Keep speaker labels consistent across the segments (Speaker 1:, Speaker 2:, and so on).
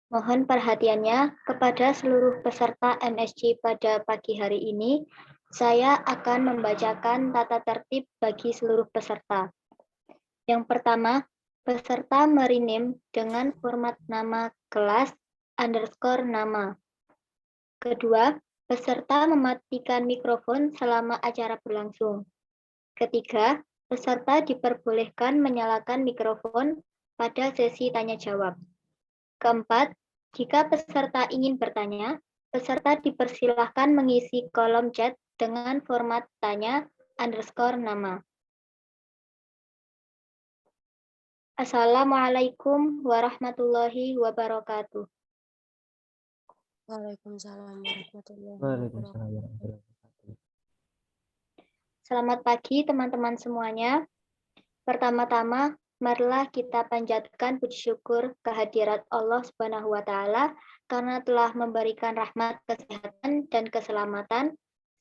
Speaker 1: Mohon perhatiannya kepada seluruh peserta MSC pada pagi hari ini. Saya akan membacakan tata tertib bagi seluruh peserta. Yang pertama, peserta merename dengan format nama kelas underscore nama. Kedua, peserta mematikan mikrofon selama acara berlangsung. Ketiga, peserta diperbolehkan menyalakan mikrofon pada sesi tanya jawab. Keempat, jika peserta ingin bertanya, peserta dipersilahkan mengisi kolom chat dengan format tanya underscore nama. Assalamualaikum warahmatullahi wabarakatuh.
Speaker 2: Waalaikumsalam warahmatullahi
Speaker 3: Waalaikumsalam
Speaker 2: wabarakatuh.
Speaker 3: warahmatullahi wabarakatuh.
Speaker 1: Selamat pagi teman-teman semuanya. Pertama-tama, marilah kita panjatkan puji syukur kehadirat Allah Subhanahu wa taala karena telah memberikan rahmat kesehatan dan keselamatan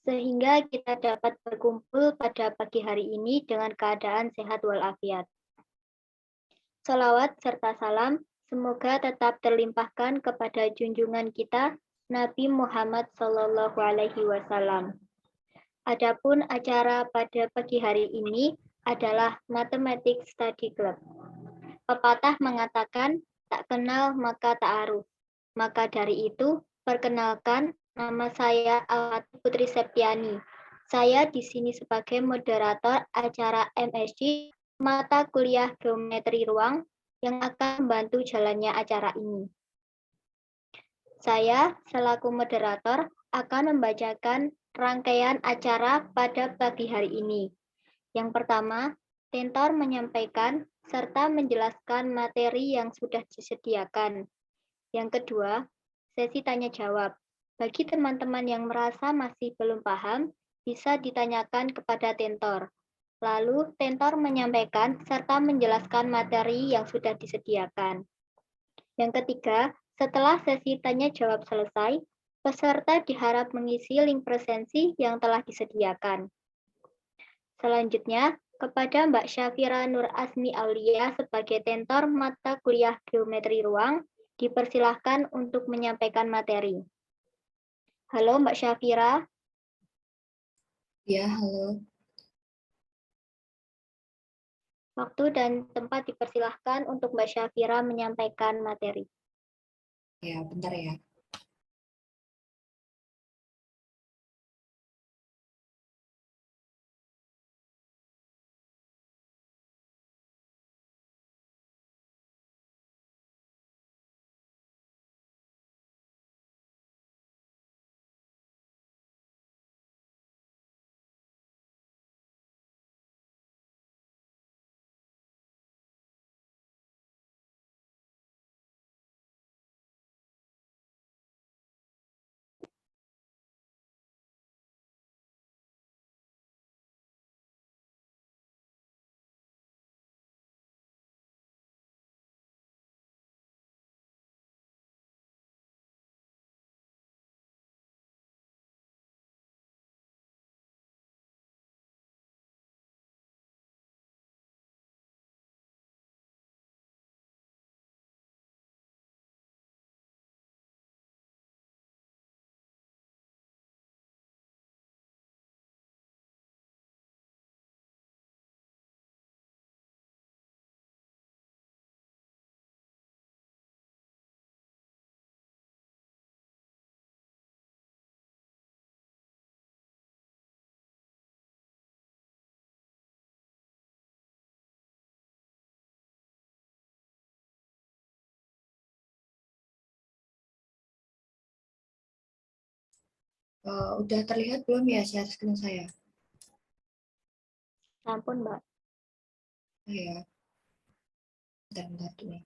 Speaker 1: sehingga kita dapat berkumpul pada pagi hari ini dengan keadaan sehat walafiat. Salawat serta salam semoga tetap terlimpahkan kepada junjungan kita Nabi Muhammad SAW. Adapun acara pada pagi hari ini adalah Mathematics Study Club. Pepatah mengatakan, tak kenal maka ta'aruf. Maka dari itu, perkenalkan, nama saya Alwati Putri Septiani. Saya di sini sebagai moderator acara MSc Mata Kuliah Geometri Ruang yang akan membantu jalannya acara ini. Saya selaku moderator akan membacakan rangkaian acara pada pagi hari ini. Yang pertama, tentor menyampaikan serta menjelaskan materi yang sudah disediakan. Yang kedua, sesi tanya jawab. Bagi teman-teman yang merasa masih belum paham, bisa ditanyakan kepada tentor. Lalu, tentor menyampaikan serta menjelaskan materi yang sudah disediakan. Yang ketiga, setelah sesi tanya jawab selesai, peserta diharap mengisi link presensi yang telah disediakan. Selanjutnya, kepada Mbak Syafira Nur Asmi Aulia sebagai tentor mata kuliah Geometri Ruang, dipersilahkan untuk menyampaikan materi. Halo Mbak Syafira.
Speaker 4: Ya, halo.
Speaker 1: Waktu dan tempat dipersilahkan untuk Mbak Syafira menyampaikan materi.
Speaker 4: Ya, bentar ya. Udah terlihat belum ya share screen saya?
Speaker 1: Ampun Mbak.
Speaker 4: Oh ya, bentar dulu.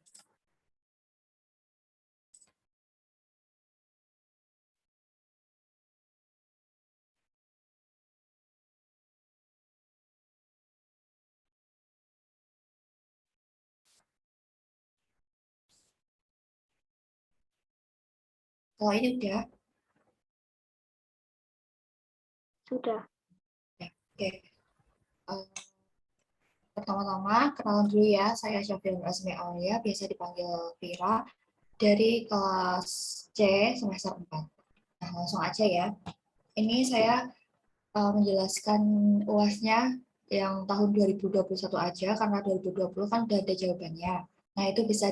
Speaker 4: Kalau ini udah?
Speaker 1: Sudah.
Speaker 4: Ya, oke. Pertama-tama, kenalan dulu ya. Saya Syafira Nur Asmi Aulia, biasa dipanggil Vira. dari kelas C semester 4. Nah, langsung aja ya. Ini saya menjelaskan UAS-nya yang tahun 2021 aja, karena 2020 kan udah ada jawabannya. Nah, itu bisa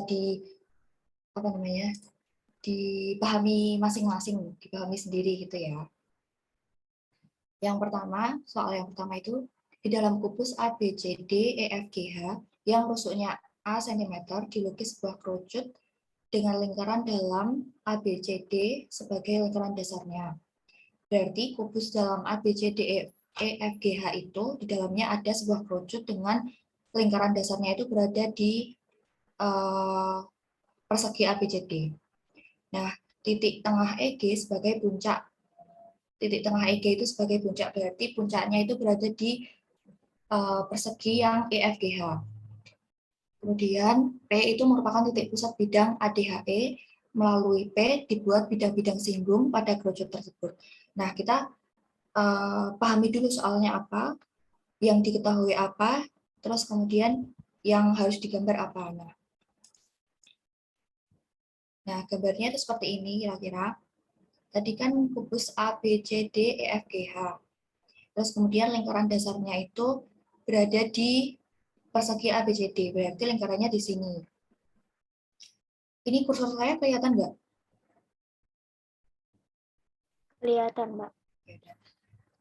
Speaker 4: dipahami masing-masing, dipahami sendiri gitu ya. Yang pertama, soal yang pertama itu, di dalam kubus A, B, C, D, E, F, G, H, yang rusuknya A cm dilukis sebuah kerucut dengan lingkaran dalam A, B, C, D sebagai lingkaran dasarnya. Berarti kubus dalam A, B, C, D, E, F, G, H itu di dalamnya ada sebuah kerucut dengan lingkaran dasarnya itu berada di persegi A, B, C, D. Nah, titik tengah EG sebagai puncak. Titik tengah EG itu sebagai puncak, berarti puncaknya itu berada di persegi yang EFGH. Kemudian P itu merupakan titik pusat bidang ADHE, melalui P dibuat bidang-bidang singgung pada kerucut tersebut. Nah, kita pahami dulu soalnya apa, yang diketahui apa, terus kemudian yang harus digambar apa. Nah, gambarnya itu seperti ini kira-kira. Tadi kan kubus A, B, C, D, E, F, G, H. Terus kemudian lingkaran dasarnya itu berada di persegi A, B, C, D. Berarti lingkarannya di sini. Ini kursor saya kelihatan nggak?
Speaker 1: Kelihatan, Mbak.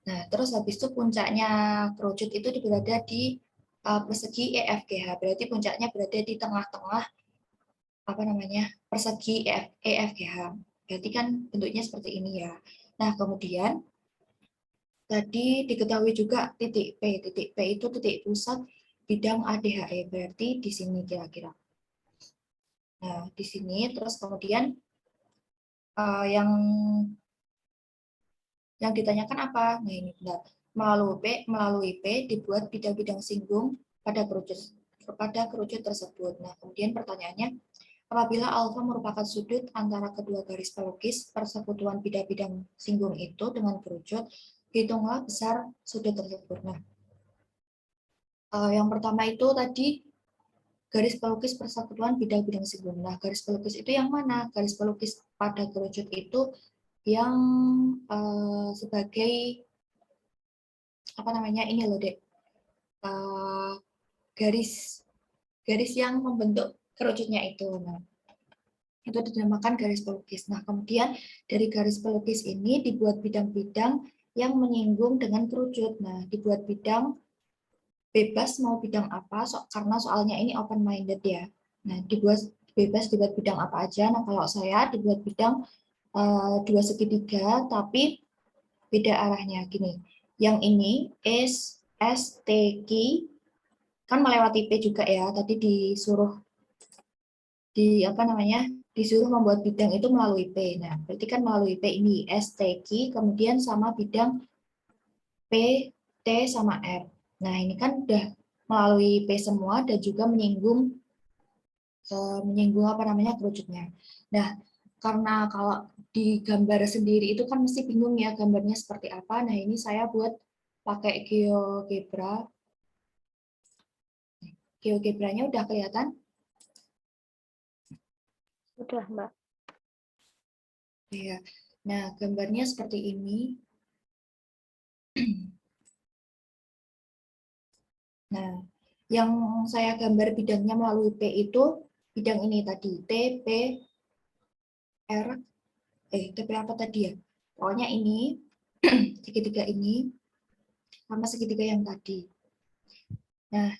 Speaker 4: Nah, terus habis itu puncaknya kerucut itu berada di persegi EFGH. Berarti puncaknya berada di tengah-tengah persegi EFGH. Berarti kan bentuknya seperti ini ya. Nah, kemudian tadi diketahui juga titik P. Titik P itu titik pusat bidang ADHE. Berarti di sini kira-kira. Nah, di sini terus kemudian yang ditanyakan apa? Nah, ini benar. Melalui P dibuat bidang-bidang singgung pada kerucut tersebut. Nah, kemudian pertanyaannya, apabila alfa merupakan sudut antara kedua garis pelukis persekutuan bidang-bidang singgung itu dengan kerucut, hitunglah besar sudut tersebut. Nah, yang pertama itu tadi garis pelukis persekutuan bidang-bidang singgung. Nah, garis pelukis itu yang mana? Garis pelukis pada kerucut itu yang sebagai ini loh dek, garis yang membentuk kerucutnya itu. Nah, itu dinamakan garis pelukis. Nah, kemudian dari garis pelukis ini dibuat bidang-bidang yang menyinggung dengan kerucut. Nah, dibuat bidang bebas mau bidang apa, karena soalnya ini open minded ya. Nah, dibuat bidang apa aja. Nah, kalau saya dibuat bidang dua segitiga tapi beda arahnya gini. Yang ini S, T, Q kan melewati P juga ya. Tadi disuruh disuruh membuat bidang itu melalui P. Nah, berarti kan melalui P ini S, T, Q, kemudian sama bidang P, T, sama R. Nah, ini kan udah melalui P semua dan juga menyinggung kerucutnya. Nah, karena kalau di gambar sendiri itu kan mesti bingung ya gambarnya seperti apa. Nah, ini saya buat pakai GeoGebra. GeoGebra-nya udah kelihatan?
Speaker 1: Sudah, Mbak.
Speaker 4: Iya. Nah, gambarnya seperti ini. Nah, yang saya gambar bidangnya melalui P itu bidang ini tadi, T, P, R, TP apa tadi ya? Pokoknya ini, segitiga ini, sama segitiga yang tadi. Nah,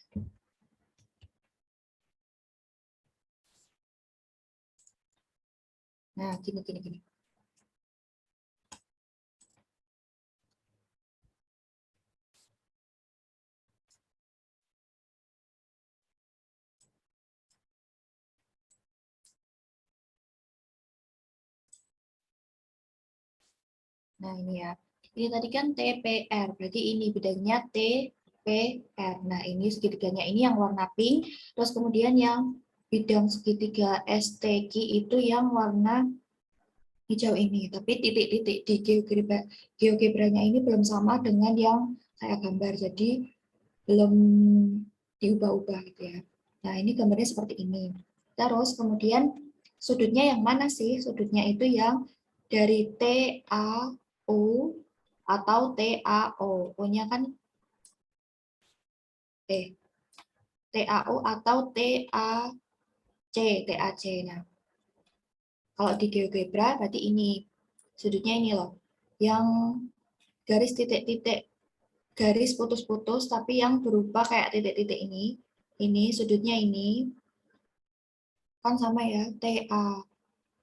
Speaker 4: gini. Nah, ini ya. Ini tadi kan TPR, berarti ini bidangnya TPR. Nah, ini segitiganya ini yang warna pink, terus kemudian yang bidang segitiga STQ itu yang warna hijau ini. Tapi titik-titik di GeoGebra-nya ini belum sama dengan yang saya gambar, jadi belum diubah-ubah gitu ya. Nah, ini gambarnya seperti ini. Terus kemudian sudutnya yang mana sih? Sudutnya itu yang dari TAU atau TAO. O-nya kan TAU atau TAC. Nah, kalau di GeoGebra berarti ini sudutnya ini loh. Yang garis titik-titik, garis putus-putus tapi yang berupa kayak titik-titik ini. Ini sudutnya ini kan sama ya, TAU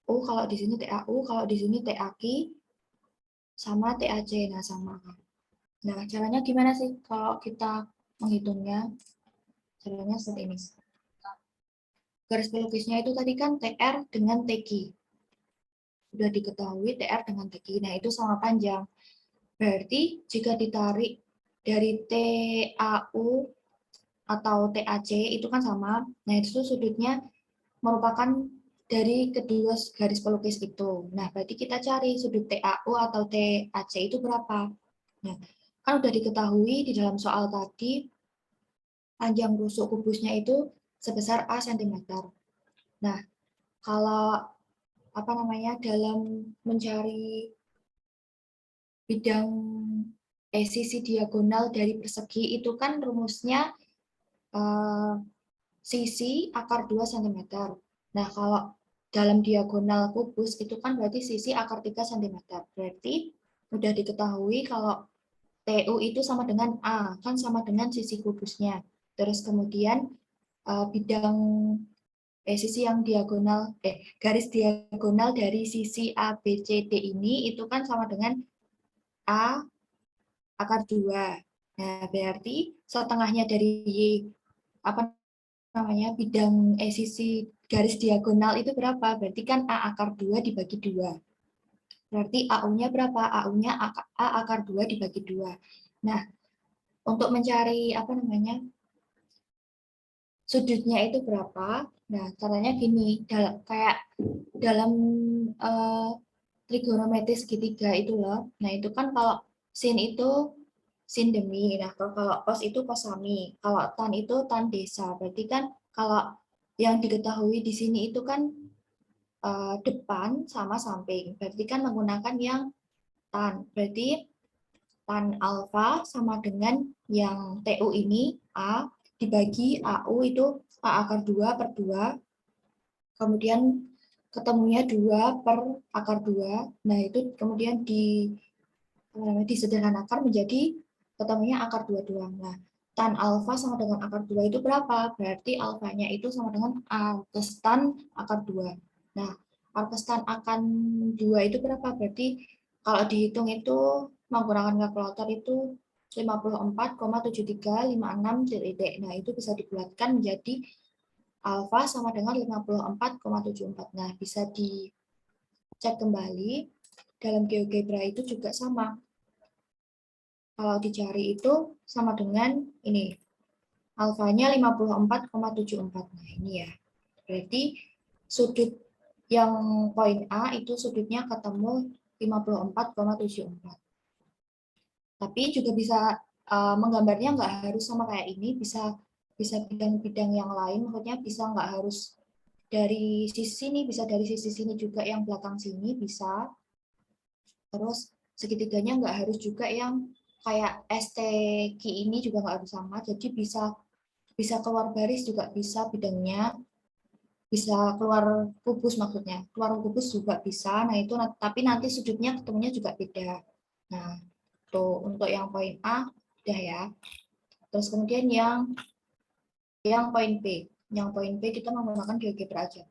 Speaker 4: kalau di sini TAU, kalau di sini TAQ sama TAC. Nah, sama. Nah, caranya gimana sih kalau kita menghitungnya? Caranya seperti ini. Garis pelukisnya itu tadi kan TR dengan TQ. Sudah diketahui TR dengan TQ. Nah, itu sama panjang. Berarti jika ditarik dari TAU atau TAC itu kan sama. Nah, itu sudutnya merupakan dari kedua garis pelukis itu. Nah, berarti kita cari sudut TAU atau TAC itu berapa. Nah, kan udah diketahui di dalam soal tadi panjang rusuk kubusnya itu sebesar A cm. Nah, kalau dalam mencari bidang sisi diagonal dari persegi itu kan rumusnya sisi akar 2 cm. Nah, kalau dalam diagonal kubus itu kan berarti sisi akar 3 cm. Berarti sudah diketahui kalau TU itu sama dengan A, kan sama dengan sisi kubusnya. Terus kemudian bidang sisi yang diagonal garis diagonal dari sisi ABCD ini itu kan sama dengan A akar 2. Nah, berarti setengahnya dari bidang sisi garis diagonal itu berapa? Berarti kan A akar 2 dibagi 2. Berarti AU-nya berapa? AU-nya A akar 2 dibagi 2. Nah, untuk mencari sudutnya itu berapa? Nah, caranya gini, kayak dalam trigonometri segitiga itu loh. Nah, itu kan kalau sin itu sin demi. Nah, kalau cos itu cos sami. Kalau tan itu tan desa. Berarti kan kalau yang diketahui di sini itu kan depan sama samping. Berarti kan menggunakan yang tan. Berarti tan alfa sama dengan yang TU ini A dibagi AU itu A akar 2 per 2. Kemudian ketemunya 2 per akar 2. Nah, itu kemudian disederhanakan menjadi ketemunya akar 2 doang. Nah, tan alfa sama dengan akar 2 itu berapa? Berarti alfanya itu sama dengan arcus tan akar 2. Nah, arcus tan akan 2 itu berapa? Berarti kalau dihitung itu menggunakan kalkulator itu 54,7356 titik. Nah, itu bisa dibulatkan menjadi alfa sama dengan 54,74. Nah, bisa dicek kembali. Dalam GeoGebra itu juga sama. Kalau dicari itu sama dengan ini. Alfanya 54,74. Nah, ini ya. Berarti sudut yang poin A itu sudutnya ketemu 54,74. Tapi juga bisa menggambarnya nggak harus sama kayak ini, bisa bidang-bidang yang lain, maksudnya bisa nggak harus dari sisi sini, bisa dari sisi sini juga yang belakang sini bisa. Terus segitiganya nggak harus juga yang kayak STQ ini juga nggak harus sama, jadi bisa keluar baris juga bisa bidangnya, bisa keluar kubus maksudnya, keluar kubus juga bisa. Nah itu tapi nanti sudutnya ketemunya juga beda. Nah tuh untuk yang poin A udah ya. Terus kemudian yang poin B, kita menggunakan GeoGebra aja.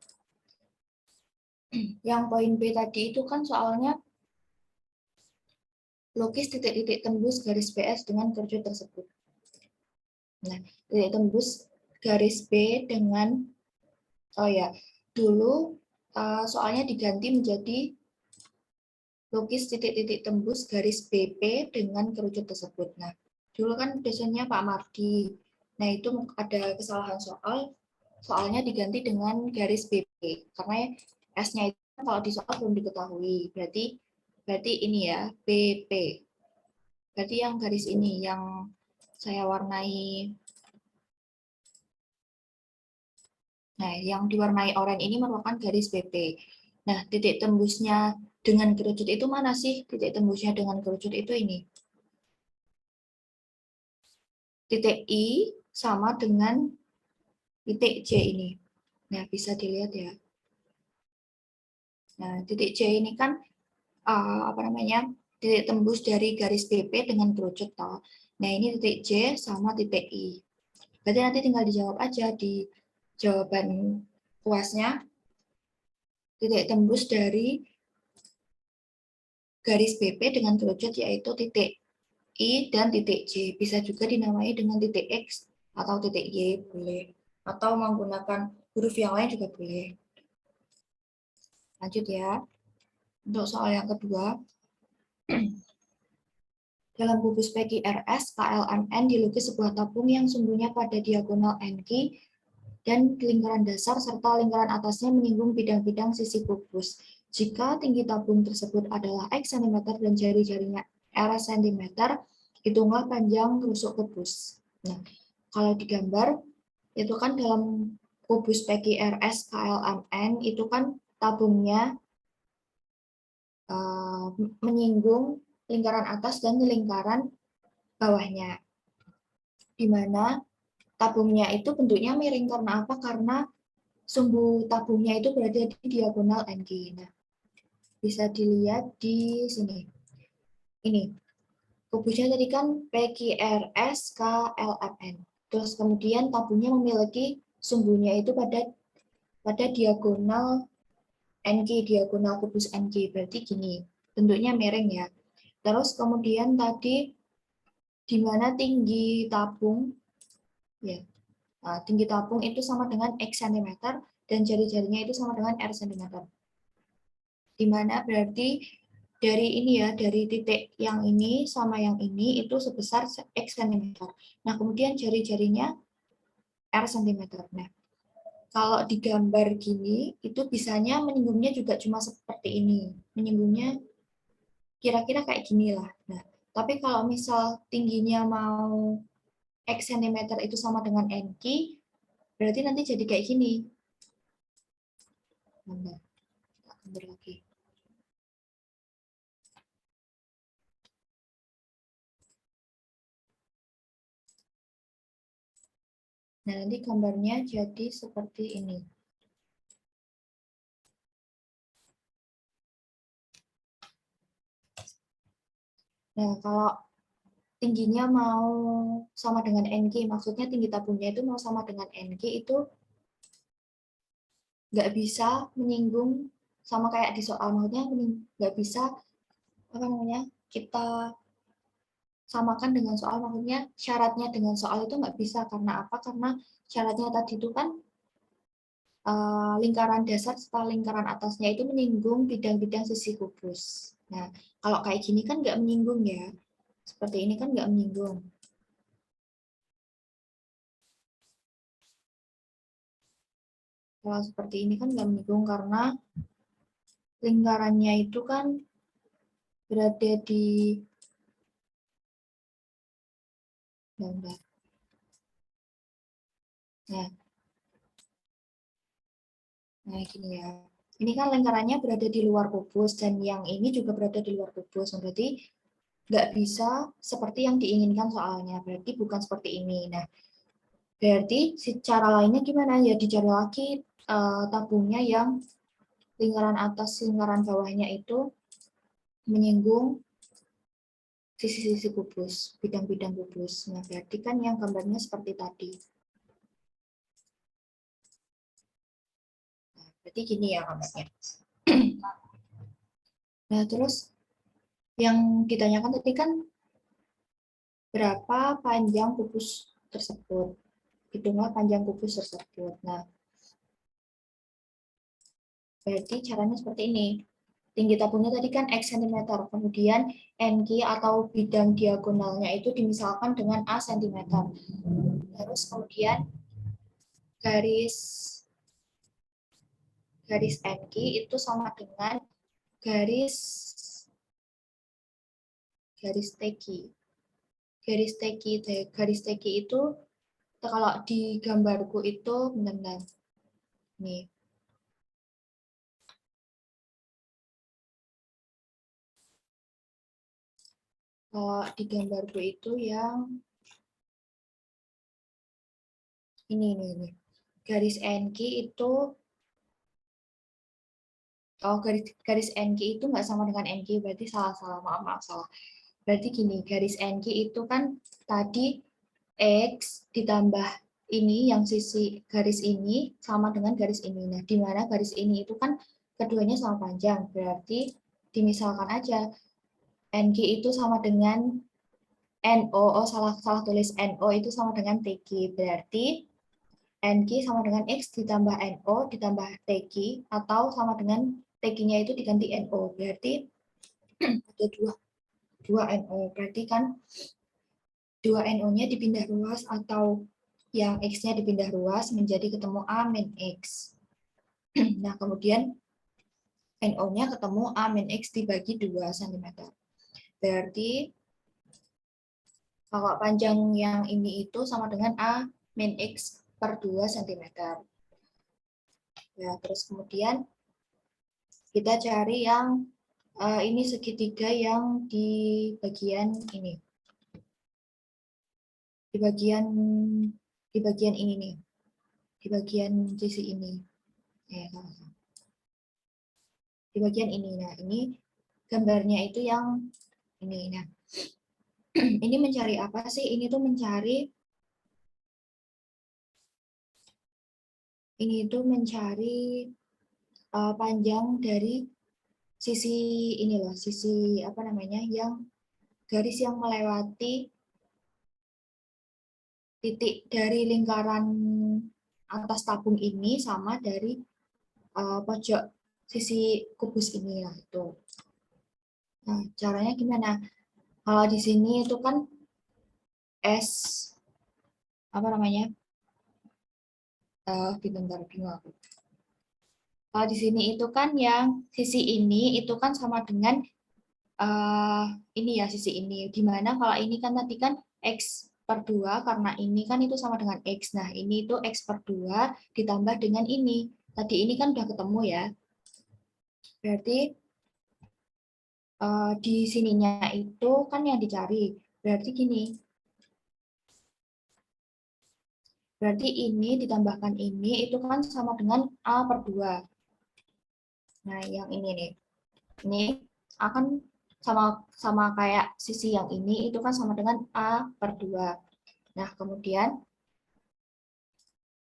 Speaker 4: Yang poin B tadi itu kan soalnya lukis titik-titik tembus garis BS dengan kerucut tersebut. Nah, titik tembus garis B dengan, dulu soalnya diganti menjadi lukis titik-titik tembus garis BP dengan kerucut tersebut. Nah, dulu kan dosennya Pak Mardi. Nah, itu ada kesalahan soalnya diganti dengan garis BP. Karena S-nya itu kalau di soal belum diketahui. Berarti ini ya, BP. Berarti yang garis ini yang saya warnai. Nah, yang diwarnai oranye ini merupakan garis BP. Nah, titik tembusnya dengan kerucut itu mana sih? Titik tembusnya dengan kerucut itu ini. Titik I sama dengan titik J ini. Nah, bisa dilihat ya. Nah, titik J ini kan apa namanya? Titik tembus dari garis BP dengan kerucut toh. Nah, ini titik J sama titik I. Berarti nanti tinggal dijawab aja di jawaban puasnya. Titik tembus dari garis BP dengan kerucut yaitu titik I dan titik J. Bisa juga dinamai dengan titik X atau titik Y, boleh. Atau menggunakan huruf yang lain juga boleh. Lanjut ya. Untuk soal yang kedua. Dalam kubus PQRS, KLMN dilukis sebuah tabung yang sumbunya pada diagonal NQ dan lingkaran dasar serta lingkaran atasnya menyinggung bidang-bidang sisi kubus. Jika tinggi tabung tersebut adalah X cm dan jari-jarinya R cm, hitunglah panjang rusuk kubus. Nah, kalau digambar, itu kan dalam kubus PQRS KLMN itu kan tabungnya menyinggung lingkaran atas dan lingkaran bawahnya. Di mana tabungnya itu bentuknya miring karena apa? Karena sumbu tabungnya itu berada di diagonal NQ. Nah, bisa dilihat di sini. Ini kubusnya tadi kan PQRS KLMN. Terus kemudian tabungnya memiliki sumbunya itu pada diagonal NQ, diagonal kubus NQ. Berarti gini, bentuknya miring ya. Terus kemudian tadi di mana tinggi tabung ya. Nah, tinggi tabung itu sama dengan X cm dan jari-jarinya itu sama dengan R cm. Di mana berarti dari ini ya, dari titik yang ini sama yang ini itu sebesar X cm. Nah, kemudian jari-jarinya R cm. Nah, kalau digambar gini, itu bisanya menyinggungnya juga cuma seperti ini. Menyinggungnya kira-kira kayak gini lah. Nah, tapi kalau misal tingginya mau X cm itu sama dengan NQ, berarti nanti jadi kayak gini. Nah, kita gambar lagi. Nah, nanti gambarnya jadi seperti ini. Nah, kalau tingginya mau sama dengan NQ, maksudnya tinggi tabungnya itu mau sama dengan NQ, itu nggak bisa menyinggung sama kayak di soal, maksudnya nggak bisa apa namanya kita samakan dengan soal, maksudnya syaratnya dengan soal itu nggak bisa. Karena apa? Karena syaratnya tadi itu kan lingkaran dasar serta lingkaran atasnya itu menyinggung bidang-bidang sisi kubus. Nah, kalau kayak gini kan nggak menyinggung ya. Seperti ini kan nggak menyinggung. Kalau seperti ini kan nggak menyinggung karena lingkarannya itu kan berada di gambar. Nah, gini ya. Ini kan lingkarannya berada di luar kubus dan yang ini juga berada di luar kubus. Berarti nggak bisa seperti yang diinginkan soalnya. Berarti bukan seperti ini. Nah, berarti secara lainnya gimana? Ya dicari lagi tabungnya yang lingkaran atas, lingkaran bawahnya itu menyinggung sisi-sisi kubus, bidang-bidang kubus. Nah, berarti kan yang gambarnya seperti tadi. Nah, berarti gini ya gambarnya. Nah, terus yang ditanyakan tadi kan berapa panjang kubus tersebut. Hitunglah panjang kubus tersebut. Nah, berarti caranya seperti ini. Tinggi tabungnya tadi kan X cm, kemudian NQ atau bidang diagonalnya itu dimisalkan dengan A cm. Terus kemudian garis NQ itu sama dengan garis TQ. Garis TQ itu kalau di gambarku itu benar-benar Nih. Kalau di gambarku itu yang ini. Garis NQ itu, garis NQ itu nggak sama dengan NQ, berarti salah, maaf, salah. Berarti gini, garis NQ itu kan tadi X ditambah ini, yang sisi garis ini sama dengan garis ini. Nah, di mana garis ini itu kan keduanya sama panjang, berarti dimisalkan aja NQ itu sama dengan NO, salah tulis, NO itu sama dengan TQ, berarti NQ sama dengan X ditambah NO ditambah TQ, atau sama dengan TQ-nya itu diganti NO, berarti ada dua NO, berarti kan 2 NO-nya dipindah ruas atau yang X-nya dipindah ruas menjadi ketemu A min X. Nah, kemudian NO-nya ketemu A min X dibagi 2 cm. Berarti kalau panjang yang ini itu sama dengan A min X per 2 cm. Ya, terus kemudian kita cari yang ini segitiga yang di bagian ini. Di bagian ini nih. Di bagian sisi ini. Di bagian ini. Nah, ini gambarnya itu yang ini. Nah, ini mencari apa sih? Ini tuh mencari panjang dari sisi ini loh, sisi apa namanya, yang garis yang melewati titik dari lingkaran atas tabung ini sama dari pojok sisi kubus ini lah itu. Nah, caranya gimana? Kalau di sini itu kan S apa namanya? Bentar, bingung aku. Kalau di sini itu kan yang sisi ini itu kan sama dengan ini ya, sisi ini. Dimana kalau ini kan tadi kan X per 2, karena ini kan itu sama dengan X. Nah, ini itu X per 2 ditambah dengan ini. Tadi ini kan udah ketemu ya. Berarti di sininya itu kan yang dicari. Berarti gini. Berarti ini ditambahkan ini itu kan sama dengan A per 2. Nah, yang ini nih. Ini akan sama kayak sisi yang ini itu kan sama dengan A per 2. Nah, kemudian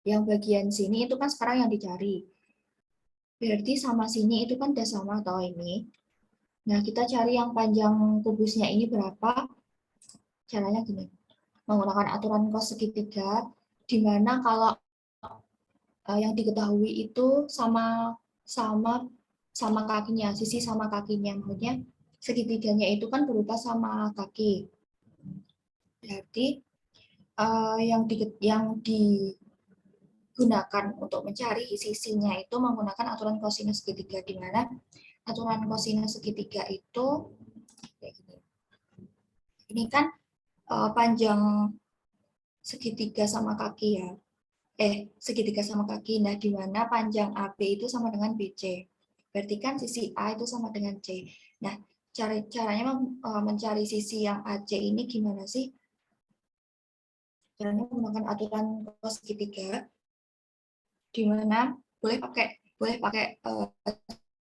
Speaker 4: yang bagian sini itu kan sekarang yang dicari. Berarti sama sini itu kan udah sama atau ini. Nah, kita cari yang panjang kubusnya ini berapa. Caranya gini. Menggunakan aturan cos segitiga, di mana kalau yang diketahui itu sama kakinya, sisi sama kakinya. Maksudnya segitiganya itu kan berupa sama kaki. Berarti yang digunakan untuk mencari sisinya itu menggunakan aturan kosinus segitiga, di mana aturan kosinus segitiga itu kayak gini. Ini kan panjang segitiga sama kaki ya. Segitiga sama kaki. Nah, di mana panjang AB itu sama dengan BC. Berarti kan sisi A itu sama dengan C. Nah, caranya mencari sisi yang AC ini gimana sih? Caranya menggunakan aturan cos segitiga, di mana boleh pakai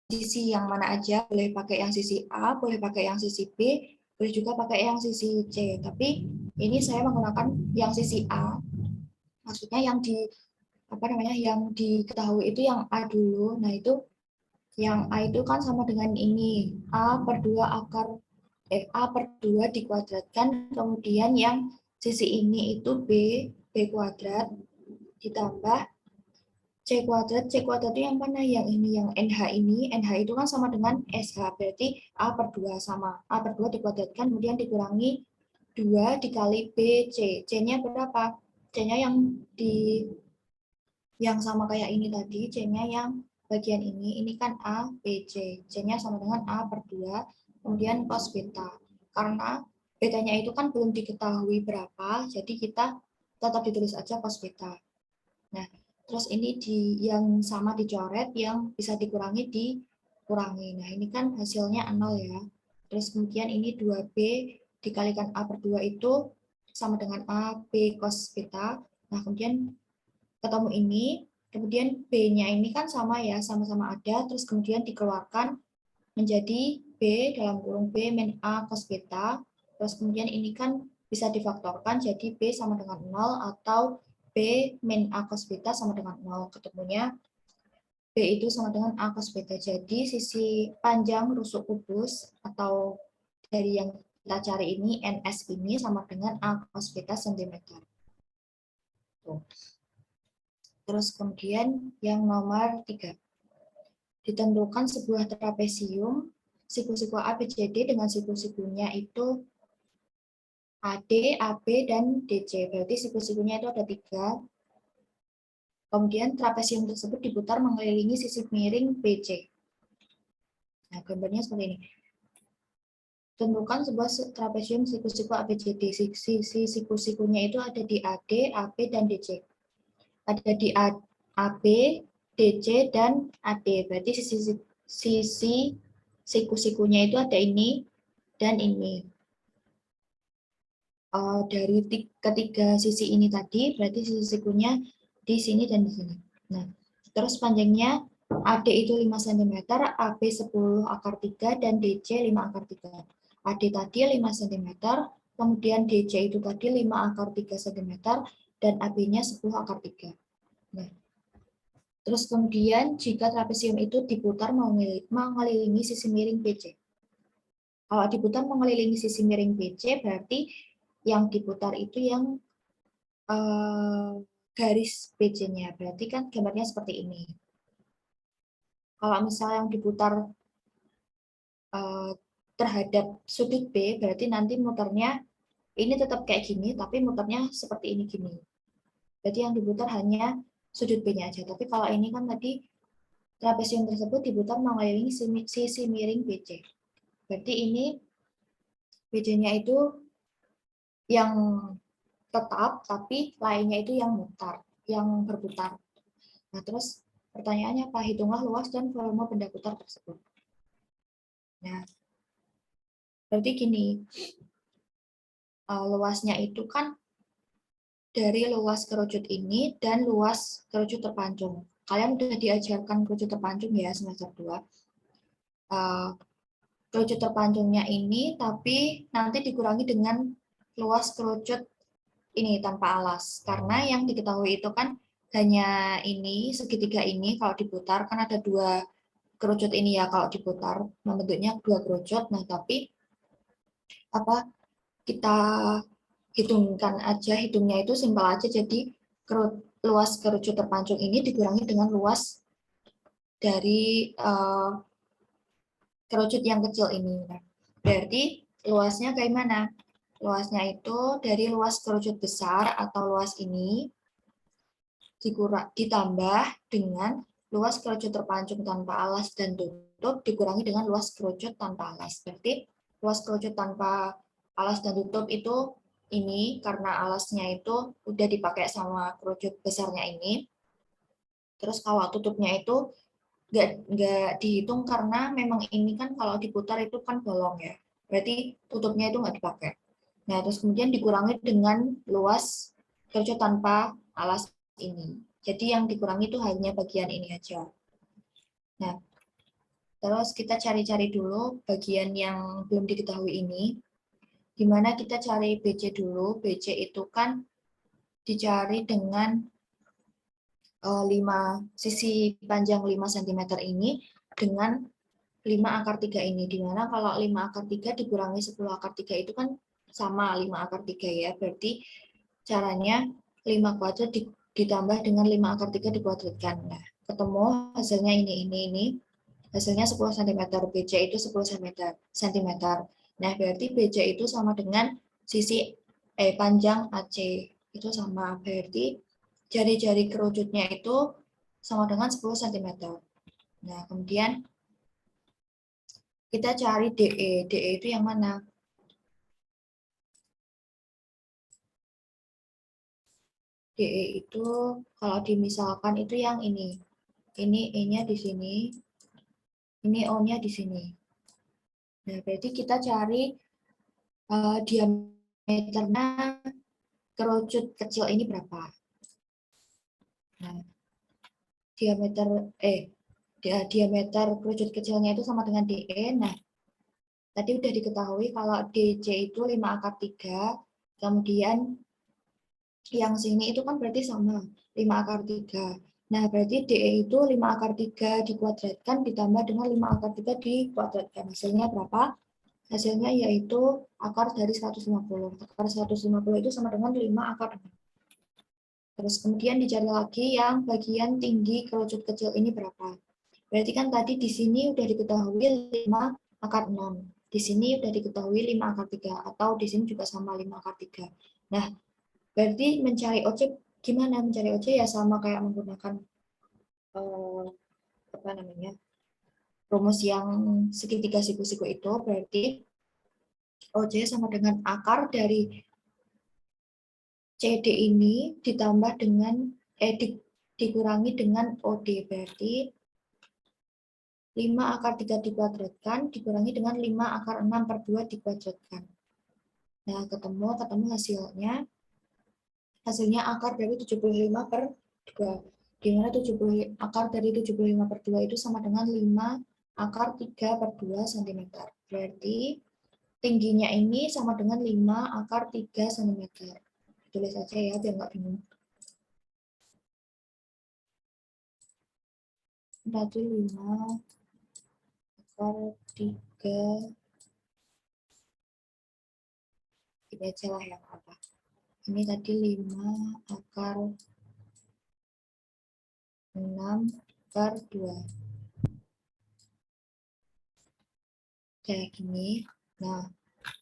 Speaker 4: sisi yang mana aja, boleh pakai yang sisi A, boleh pakai yang sisi B, boleh juga pakai yang sisi C. Tapi ini saya menggunakan yang sisi A, maksudnya yang yang diketahui itu yang A dulu. Nah, itu yang A itu kan sama dengan ini, A per 2 A per 2 dikuadratkan, kemudian yang sisi ini itu B kuadrat ditambah C kuadrat itu yang mana? Yang ini, yang NH ini. NH itu kan sama dengan SH, berarti A per 2 sama. A per 2 dikuadratkan, kemudian dikurangi 2 dikali BC. C-nya berapa? C-nya yang sama kayak ini tadi, C-nya yang bagian ini kan A, B, C. C-nya sama dengan A per 2, kemudian cos beta. Karena betanya itu kan belum diketahui berapa, jadi kita tetap ditulis aja cos beta. Nah, Terus ini yang sama dicoret, yang bisa dikurangi dikurangi. Nah, ini kan hasilnya 0 ya. Terus kemudian ini 2B dikalikan A per 2 itu sama dengan A, B cos beta. Nah, kemudian ketemu ini, kemudian B-nya ini kan sama ya, sama-sama ada, terus kemudian dikeluarkan menjadi B dalam kurung B min A cos beta, terus kemudian ini kan bisa difaktorkan jadi B sama dengan 0 atau B min A cos beta sama dengan 0. Ketemunya B itu sama dengan A cos beta. Jadi sisi panjang rusuk kubus atau dari yang kita cari ini, NS ini sama dengan A cos beta cm. Tuh. Terus kemudian yang nomor 3. Ditentukan sebuah trapesium, siku-siku ABCD dengan siku-sikunya itu AD, AB, dan DC. Berarti siku-sikunya itu ada 3. Kemudian trapesium tersebut diputar mengelilingi sisi miring BC. Nah, gambarnya seperti ini. Tentukan sebuah trapesium siku-siku ABCD. Sisi siku-sikunya itu ada di AD, AB, dan DC. Ada di AB, DC, dan AD. Berarti sisi siku-sikunya itu ada ini dan ini. Dari ketiga sisi ini tadi, berarti sisi sikunya di sini dan di sini. Nah, terus panjangnya AD itu 5 cm, AB 10 akar 3, dan DC 5 akar 3. AD tadi 5 cm, kemudian DC itu tadi 5 akar 3 cm, dan AB-nya 10 akar 3. Nah, terus kemudian jika trapesium itu diputar mengelilingi sisi miring BC. Kalau diputar mengelilingi sisi miring BC, berarti yang diputar itu yang garis BC-nya. Berarti kan gambarnya seperti ini. Kalau misalnya yang diputar terhadap sudut B, berarti nanti muternya ini tetap kayak gini, tapi muternya seperti ini gini. Berarti yang diputar hanya sudut B-nya aja. Tapi kalau ini kan tadi trapesium tersebut diputar mengelilingi sisi miring BC. Berarti ini BC-nya itu yang tetap, tapi lainnya itu yang mutar, yang berputar. Nah, terus pertanyaannya apa? Hitunglah luas dan volume benda putar tersebut. Nah, berarti gini, luasnya itu kan dari luas kerucut ini dan luas kerucut terpancung. Kalian udah diajarkan kerucut terpancung ya semester 2. Kerucut terpancungnya ini, tapi nanti dikurangi dengan luas kerucut ini tanpa alas. Karena yang diketahui itu kan hanya ini, segitiga ini kalau diputar, kan ada 2 kerucut ini ya kalau diputar, membentuknya 2 kerucut. Nah, tapi apa kita hitungkan aja, hitungnya itu simpel aja, jadi luas kerucut terpancung ini dikurangi dengan luas dari kerucut yang kecil ini. Nah, berarti luasnya kayak mana? Luasnya itu dari luas kerucut besar atau luas ini ditambah dengan luas kerucut terpancung tanpa alas dan tutup dikurangi dengan luas kerucut tanpa alas. Berarti luas kerucut tanpa alas dan tutup itu ini karena alasnya itu udah dipakai sama kerucut besarnya ini. Terus kalau tutupnya itu nggak dihitung karena memang ini kan kalau diputar itu kan bolong ya. Berarti tutupnya itu nggak dipakai. Nah, terus kemudian dikurangi dengan luas kerucut tanpa alas ini. Jadi yang dikurangi itu hanya bagian ini aja. Nah, terus kita cari-cari dulu bagian yang belum diketahui ini. Dimana kita cari BC dulu. BC itu kan dicari dengan sisi panjang 5 cm ini dengan 5 akar 3 ini. Dimana kalau 5 akar 3 dikurangi 10 akar 3 itu kan sama 5 akar 3 ya. Berarti caranya 5 kuadrat ditambah dengan 5 akar 3 dikuadratkan. Nah, ketemu hasilnya ini. Hasilnya 10 cm. BC itu 10 cm. Nah, berarti BC itu sama dengan sisi panjang AC. Itu sama. Berarti jari-jari kerucutnya itu sama dengan 10 cm. Nah, kemudian kita cari DE. DE itu yang mana? DE itu kalau dimisalkan itu yang ini. Ini E-nya di sini, ini O-nya di sini. Nah, berarti kita cari diameternya kerucut kecil ini berapa. Nah, diameter kerucut kecilnya itu sama dengan DE. Nah, tadi udah diketahui kalau DC itu 5 akar 3, kemudian yang sini itu kan berarti sama 5 akar 3. Nah, berarti DE itu 5 akar 3 dikuadratkan ditambah dengan 5 akar 3 dikuadratkan. Hasilnya berapa? Hasilnya yaitu akar dari 150. Akar 150 itu sama dengan 5 akar 6. Terus kemudian dicari lagi yang bagian tinggi kerucut kecil ini berapa. Berarti kan tadi di sini udah diketahui 5 akar 6. Di sini udah diketahui 5 akar 3. Atau di sini juga sama 5 akar 3. Nah, berarti mencari OC gimana? Mencari OC ya sama kayak menggunakan apa namanya, rumus yang segitiga siku-siku itu. Berarti OC sama dengan akar dari CD ini ditambah dengan dikurangi dengan OD. Berarti 5 akar 3 dikuadratkan dikurangi dengan 5 akar 6/2 dikuadratkan. Nah, ketemu hasilnya. Hasilnya akar dari 75/2. Di mana akar dari 75/2 itu sama dengan 5 akar 3/2 cm. Berarti tingginya ini sama dengan 5 akar 3 cm. Tulis aja ya biar nggak bingung. Berarti 5 akar 3. Ini aja lah yang apa. Ini tadi 5 akar 6/2. Kayak gini. Nah,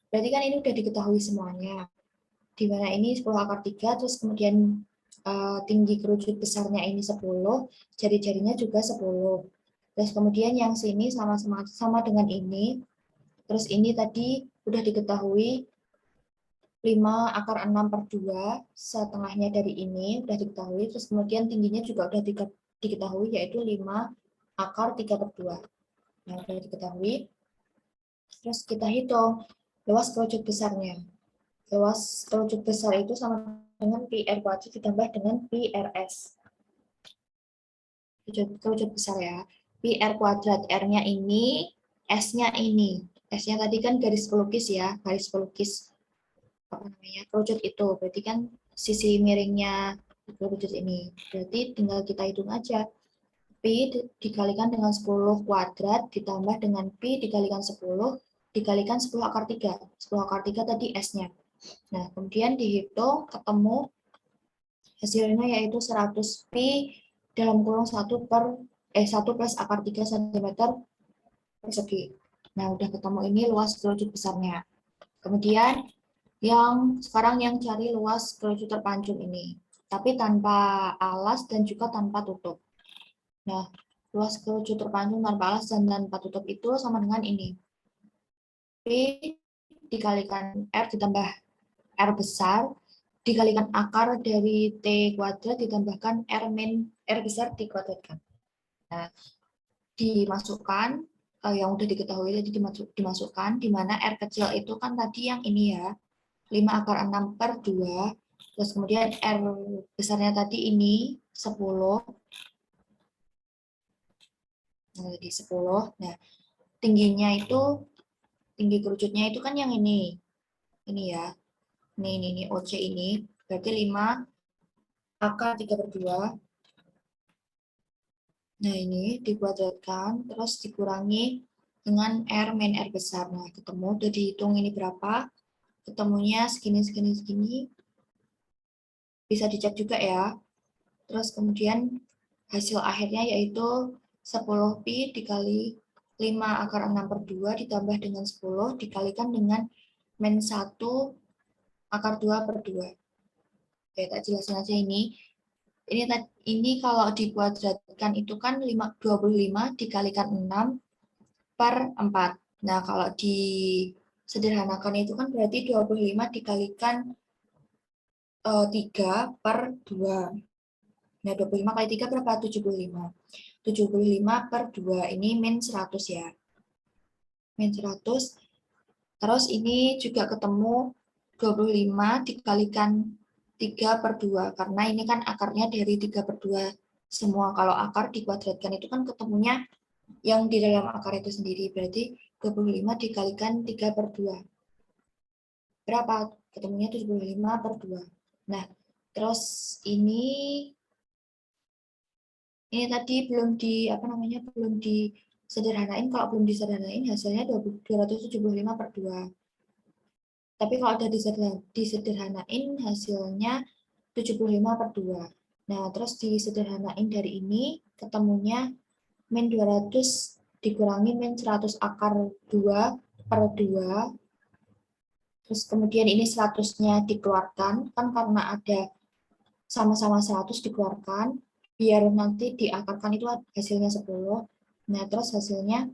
Speaker 4: berarti kan ini udah diketahui semuanya. Di mana ini 10 akar 3, terus kemudian tinggi kerucut besarnya ini 10, jari-jarinya juga 10. Terus kemudian yang sini sama dengan ini. Terus ini tadi udah diketahui 5 akar 6/2, setengahnya dari ini udah diketahui. Terus kemudian tingginya juga udah diketahui yaitu 5 akar 3/2. Nah, udah diketahui. Terus kita hitung luas kerucut besarnya. Luas kerucut besar itu sama dengan PR kuadrat ditambah dengan PRS. Kerucut besar ya. PR kuadrat, R-nya ini, S-nya ini. S-nya tadi kan garis pelukis ya, garis pelukis apa namanya, kerucut itu. Berarti kan sisi miringnya kerucut ini. Berarti tinggal kita hitung aja. P dikalikan dengan 10 kuadrat ditambah dengan P dikalikan 10 dikalikan 10 akar 3. 10 akar 3 tadi S-nya. Nah, kemudian dihitung ketemu hasilnya yaitu 100 pi dalam kurung 1 plus akar 3 cm persegi. Nah, udah ketemu ini luas kerucut besarnya. Kemudian sekarang yang cari luas kerucut terpancung ini, tapi tanpa alas dan juga tanpa tutup. Nah, luas kerucut terpancung tanpa alas dan tanpa tutup itu sama dengan ini. P dikalikan R ditambah R besar dikalikan akar dari T kuadrat ditambahkan R besar dikuadratkan. Nah, dimasukkan yang udah diketahui tadi dimasukkan, di mana R kecil itu kan tadi yang ini ya, 5 akar 6/2, terus kemudian R besarnya tadi ini 10. Nah, tadi 10. Nah, tinggi kerucutnya itu kan yang ini ya. Ini OC ini berarti 5 akar 3/2. Nah, ini dikuadratkan terus dikurangi dengan R besar. Nah, ketemu udah dihitung ini berapa? Ketemunya segini. Bisa dicek juga ya. Terus kemudian hasil akhirnya yaitu 10 pi dikali 5 akar 6/2 ditambah dengan 10 dikalikan dengan -1 akar 2/2. Oke, tak jelasin aja ini. Ini kalau dikuadratkan itu kan 25 dikalikan 6/4. Nah, kalau disederhanakan itu kan berarti 25 dikalikan 3 per 2. Nah, 25 kali 3 berapa? 75. 75 per 2, ini min 100 ya. Min 100. Terus ini juga ketemu 25 dikalikan 3 per 2. Karena ini kan akarnya dari 3 per 2 semua. Kalau akar dikuadratkan itu kan ketemunya yang di dalam akar itu sendiri. Berarti 25 dikalikan 3 per 2. Berapa? Ketemunya 75 per 2. Nah, terus ini tadi belum disederhanain. Kalau belum disederhanain hasilnya 275 per 2. Tapi kalau udah disederhanain hasilnya 75 per 2. Nah, terus disederhanain dari ini ketemunya min 200 dikurangi min 100 akar 2 per 2. Terus kemudian ini 100-nya dikeluarkan, kan karena ada sama-sama 100 dikeluarkan, biar nanti diakarkan itu hasilnya 10. Nah, terus hasilnya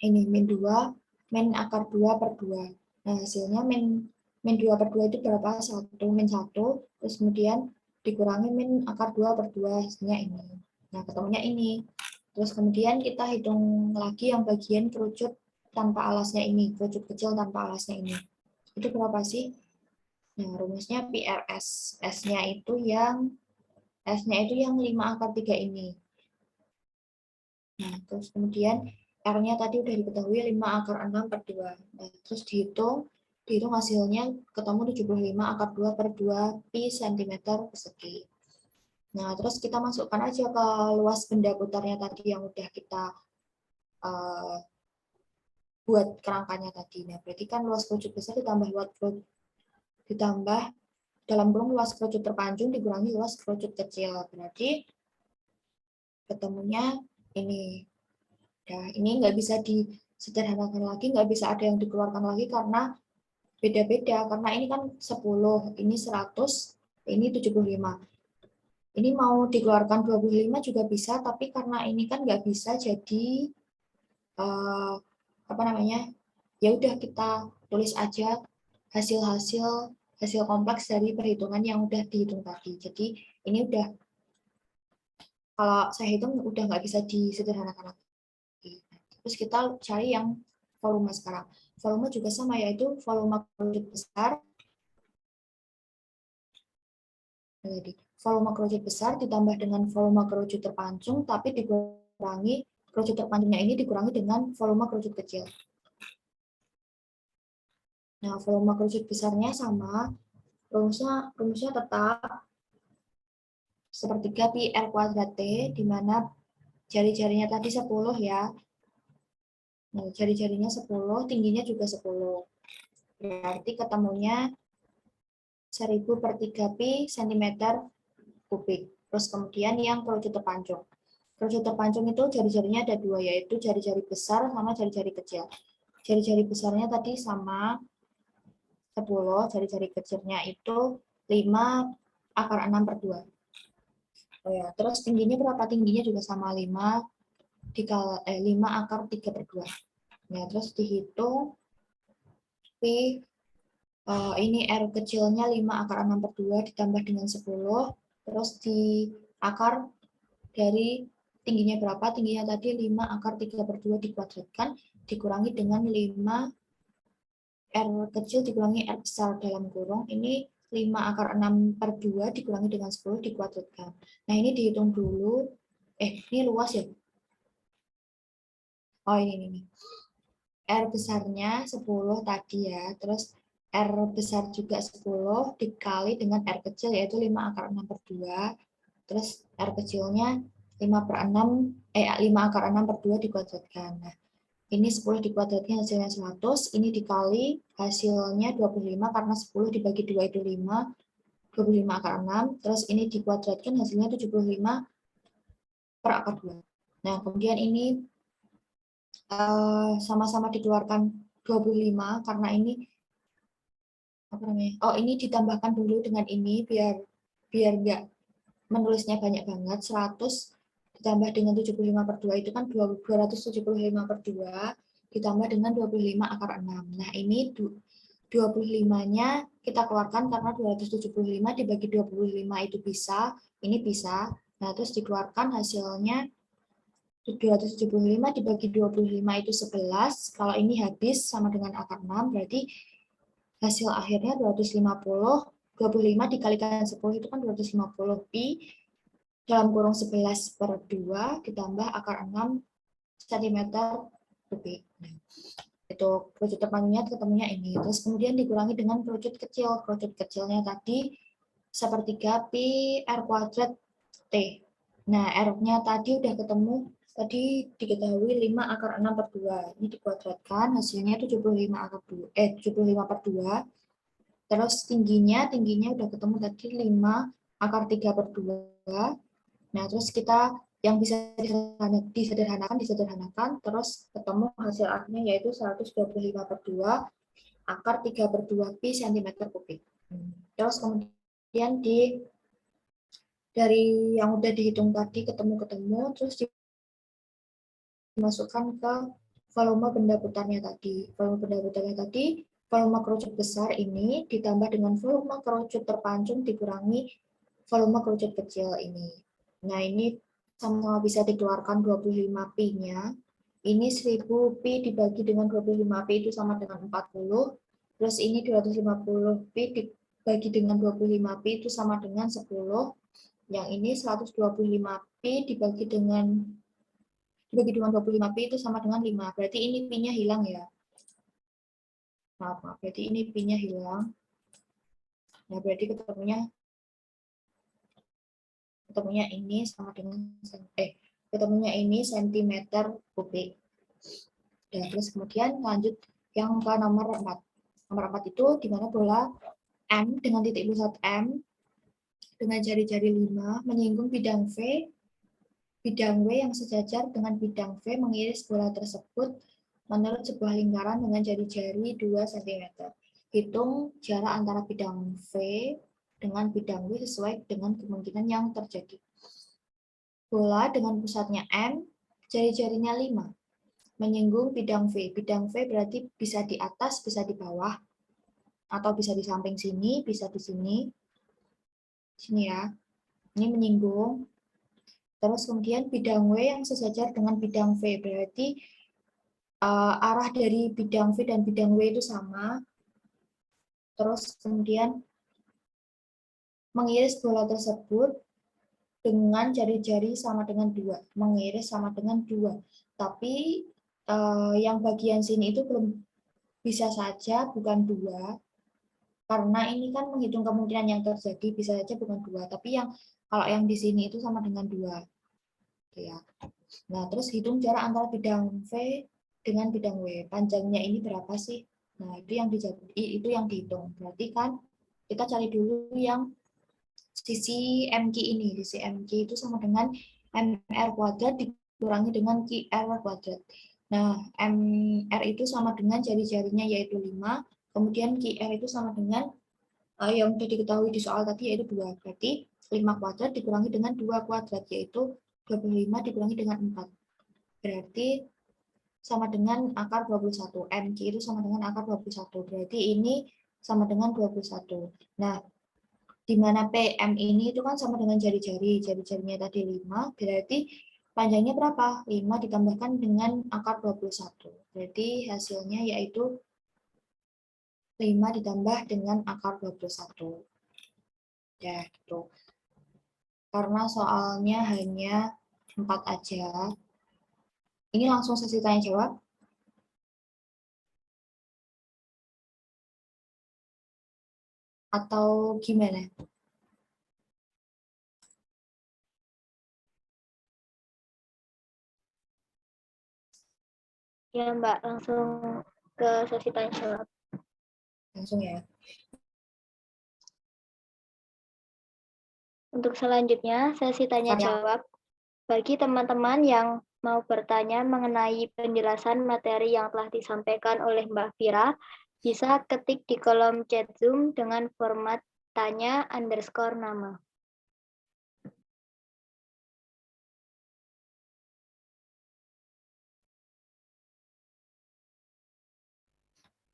Speaker 4: ini min 2, min akar 2 per 2. Nah, hasilnya min 2 per 2 itu berapa? 1, min 1, terus kemudian dikurangi min akar 2 per 2, hasilnya ini. Nah, ketemunya ini. Terus kemudian kita hitung lagi yang bagian kerucut tanpa alasnya ini, kerucut kecil tanpa alasnya ini. Itu berapa sih? Nah, rumusnya PRS. S-nya itu yang 5 akar 3 ini. Nah, terus kemudian R-nya tadi udah diketahui 5 akar 6 per 2. Nah, terus dihitung hasilnya ketemu 75 akar 2 per 2 pi cm persegi. Nah, terus kita masukkan aja ke luas benda putarnya tadi yang udah kita buat kerangkanya tadi. Nah, berarti kan luas kerucut besar ditambah dalam kurung luas kerucut terpanjung dikurangi luas kerucut kecil. Berarti ketemunya ini. Nah, ini nggak bisa disederhanakan lagi, nggak bisa ada yang dikeluarkan lagi karena beda-beda. Karena ini kan 10, ini 100, ini 75. Ini mau dikeluarkan 25 juga bisa, tapi karena ini kan nggak bisa, jadi ya udah kita tulis aja hasil kompleks dari perhitungan yang udah dihitung tadi. Jadi ini udah, kalau saya hitung udah nggak bisa disederhanakan lagi. Terus kita cari yang volume sekarang. Volume juga sama, yaitu volume kerucut besar. Jadi, volume kerucut besar ditambah dengan volume kerucut terpanjung, tapi dikurangi, kerucut terpanjungnya ini dikurangi dengan volume kerucut kecil. Nah, volume kerucut besarnya sama, rumusnya tetap sepertiga pi R kuadrat T, di mana jari-jarinya tadi 10 ya. Nah, jari-jarinya 10, tingginya juga 10. Berarti ketemunya 1000 per 3 pi cm kubik. Terus kemudian yang kerucut terpanjung. Kerucut terpanjung itu jari-jarinya ada 2, yaitu jari-jari besar sama jari-jari kecil. Jari-jari besarnya tadi sama 10, jari-jari kecilnya itu 5 akar 6 per 2. Oh ya, terus tingginya berapa? Tingginya juga sama 5 akar 3 per 2. Nah, terus dihitung P ini R kecilnya 5 akar 6 per 2 ditambah dengan 10, terus di akar dari tingginya berapa? Tingginya tadi 5 akar 3 per 2 dikuadratkan, dikurangi dengan 5 R kecil dikurangi R besar dalam kurung, ini 5 akar 6 per 2 dikurangi dengan 10 dikuadratkan. Nah, ini dihitung dulu. Ini luas ya? Oh, ini. R besarnya 10 tadi ya, terus R besar juga 10 dikali dengan R kecil yaitu 5 akar 6 per 2, terus R kecilnya 5 akar 6 per 2 dikuadratkan. Nah, ini 10 dikuadratkan hasilnya 100, ini dikali hasilnya 25 karena 10 dibagi 2 itu 5, 25 akar 6, terus ini dikuadratkan hasilnya 75 per akar 2. Nah, kemudian ini sama-sama dikeluarkan 25 karena ini ini ditambahkan dulu dengan ini biar nggak menulisnya banyak banget. 100 ditambah dengan 75 per 2 itu kan 275 per 2 ditambah dengan 25 akar 6. Nah, ini 25-nya kita keluarkan karena 275 dibagi 25 itu bisa, ini bisa. Nah, terus dikeluarkan hasilnya 275 dibagi 25 itu 11. Kalau ini habis sama dengan akar 6, berarti hasil akhirnya 250. 25 dikalikan 10 itu kan 250 pi dalam kurung 11/2 ditambah akar 6 cm kubik. Itu kerucut terpanjangnya ketemunya ini. Terus kemudian dikurangi dengan kerucut kecil. Kerucut kecilnya tadi sepertiga pi r kuadrat t. Nah, r-nya tadi udah ketemu, tadi diketahui 5 akar 6/2. Ini dikuadratkan, hasilnya 75/2. Terus tingginya udah ketemu tadi 5 akar 3/2. Nah, terus kita yang bisa disederhanakan, terus ketemu hasil akhirnya yaitu 125/2 akar 3/2 pi cm kubik. Terus kemudian dari yang udah dihitung tadi ketemu, terus dimasukkan ke volume benda putarnya tadi. Volume kerucut besar ini ditambah dengan volume kerucut terpancung dikurangi volume kerucut kecil ini. Nah, ini sama-sama bisa dikeluarkan 25 pi-nya. Ini 1000 pi dibagi dengan 25 pi itu sama dengan 40. Terus ini 250 pi dibagi dengan 25 pi itu sama dengan 10. Yang ini 125 pi dibagi dengan 25 pi itu sama dengan 5. Berarti ini pi-nya hilang ya. Maaf, berarti ini pi-nya hilang. Nah, berarti ketemunya ini sama dengan ketemunya ini sentimeter kubik. Dan terus kemudian lanjut yang ke nomor 4. Nomor 4 itu di mana bola M dengan titik pusat M dengan jari-jari 5 menyinggung bidang V yang sejajar dengan bidang V mengiris bola tersebut menurut sebuah lingkaran dengan jari-jari 2 cm. Hitung jarak antara bidang V dengan bidang W sesuai dengan kemungkinan yang terjadi. Bola dengan pusatnya M, jari-jarinya 5, menyinggung bidang V. Bidang V berarti bisa di atas, bisa di bawah, atau bisa di samping sini, bisa di sini. Sini ya. Ini menyinggung. Terus kemudian bidang W yang sejajar dengan bidang V, berarti arah dari bidang V dan bidang W itu sama. Terus kemudian mengiris bola tersebut dengan jari-jari sama dengan 2. Mengiris sama dengan 2. Tapi yang bagian sini itu belum, bisa saja bukan 2. Karena ini kan menghitung kemungkinan yang terjadi, bisa saja bukan 2. Tapi kalau yang di sini itu sama dengan 2. Ya. Nah, terus hitung jarak antara bidang V dengan bidang W. Panjangnya ini berapa sih? Nah, itu yang dihitung. Berarti kan kita cari dulu yang sisi MQ ini. Sisi MQ itu sama dengan MR kuadrat dikurangi dengan QR kuadrat. Nah, MR itu sama dengan jari-jarinya yaitu 5. Kemudian QR itu sama dengan yang sudah diketahui di soal tadi yaitu 2. Berarti 5 kuadrat dikurangi dengan 2 kuadrat yaitu 25 dikurangi dengan 4. Berarti sama dengan akar 21. MQ itu sama dengan akar 21. Berarti ini sama dengan 21. Nah, di mana PM ini itu kan sama dengan jari-jari. Jari-jarinya tadi 5, berarti panjangnya berapa? 5 ditambahkan dengan akar 21. Berarti hasilnya yaitu 5 ditambah dengan akar 21. Ya, gitu. Karena soalnya hanya 4 aja. Ini langsung sesi tanya jawab. Atau gimana?
Speaker 1: Ya, Mbak, langsung ke sesi tanya jawab.
Speaker 4: Langsung ya.
Speaker 1: Untuk selanjutnya, sesi tanya jawab. Bagi teman-teman yang mau bertanya mengenai penjelasan materi yang telah disampaikan oleh Mbak Vira, bisa ketik di kolom chat Zoom dengan format tanya_nama.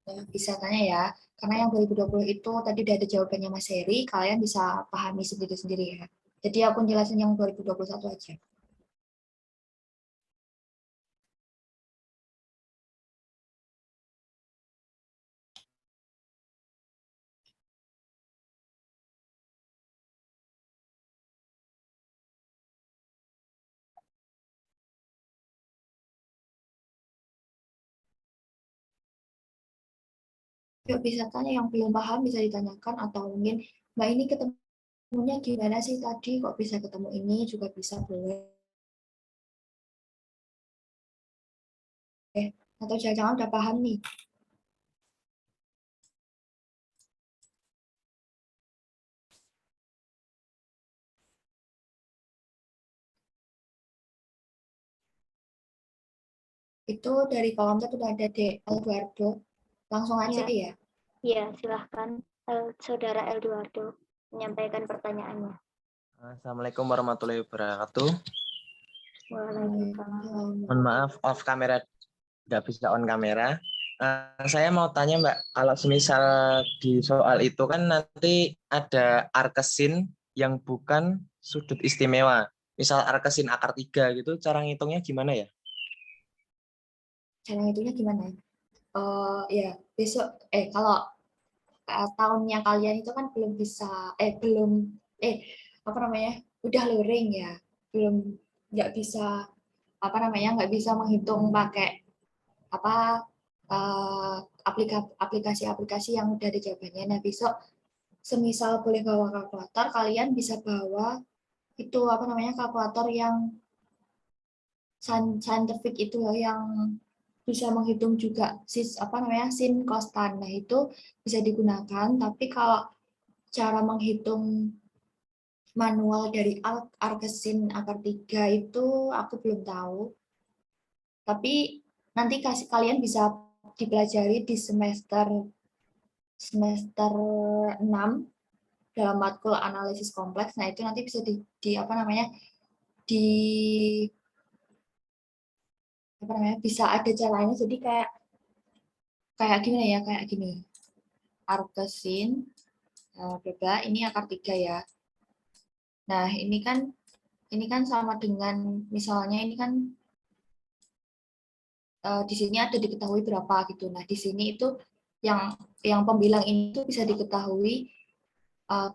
Speaker 4: Bisa tanya ya, karena yang 2020 itu tadi udah ada jawabannya Mas Heri, kalian bisa pahami sendiri-sendiri ya. Jadi aku jelasin yang 2021 aja. Yuk bisa tanya yang belum paham bisa ditanyakan atau mungkin Mbak ini ketemunya gimana sih tadi kok bisa ketemu ini juga bisa boleh. Atau jangan-jangan udah paham nih. Itu dari kolom chat udah ada Eduardo. Langsung aja
Speaker 1: Ya,
Speaker 4: ya.
Speaker 1: ya silahkan Saudara Eduardo menyampaikan pertanyaannya.
Speaker 3: Assalamualaikum warahmatullahi wabarakatuh.
Speaker 1: Waalaikumsalam.
Speaker 3: Mohon maaf, off kamera, nggak bisa on kamera. Saya mau tanya Mbak, kalau semisal di soal itu kan nanti ada arkesin yang bukan sudut istimewa. Misal arkesin akar 3 gitu, cara ngitungnya gimana ya?
Speaker 4: Cara hitungnya gimana? Ya besok kalau tahunnya kalian itu kan belum bisa belum apa namanya udah luring ya belum nggak bisa apa namanya nggak bisa menghitung pakai apa aplikasi-aplikasi yang udah ada jawabannya. Nah besok semisal boleh bawa kalkulator kalian bisa bawa itu apa namanya kalkulator yang scientific itu loh yang bisa menghitung juga apa namanya sin kostan. Nah itu bisa digunakan tapi kalau cara menghitung manual dari Arkesin akar 3 itu aku belum tahu. Tapi nanti kalian bisa dipelajari di semester 6 dalam matkul analisis kompleks. Nah, itu nanti bisa di apa namanya? Di apa namanya? Bisa ada caranya jadi kayak kayak gimana ya? Kayak gini. Arkesin beda ini akar 3 ya. Nah, ini kan sama dengan misalnya ini kan di sini ada diketahui berapa gitu. Nah, di sini itu yang pembilang ini tuh bisa diketahui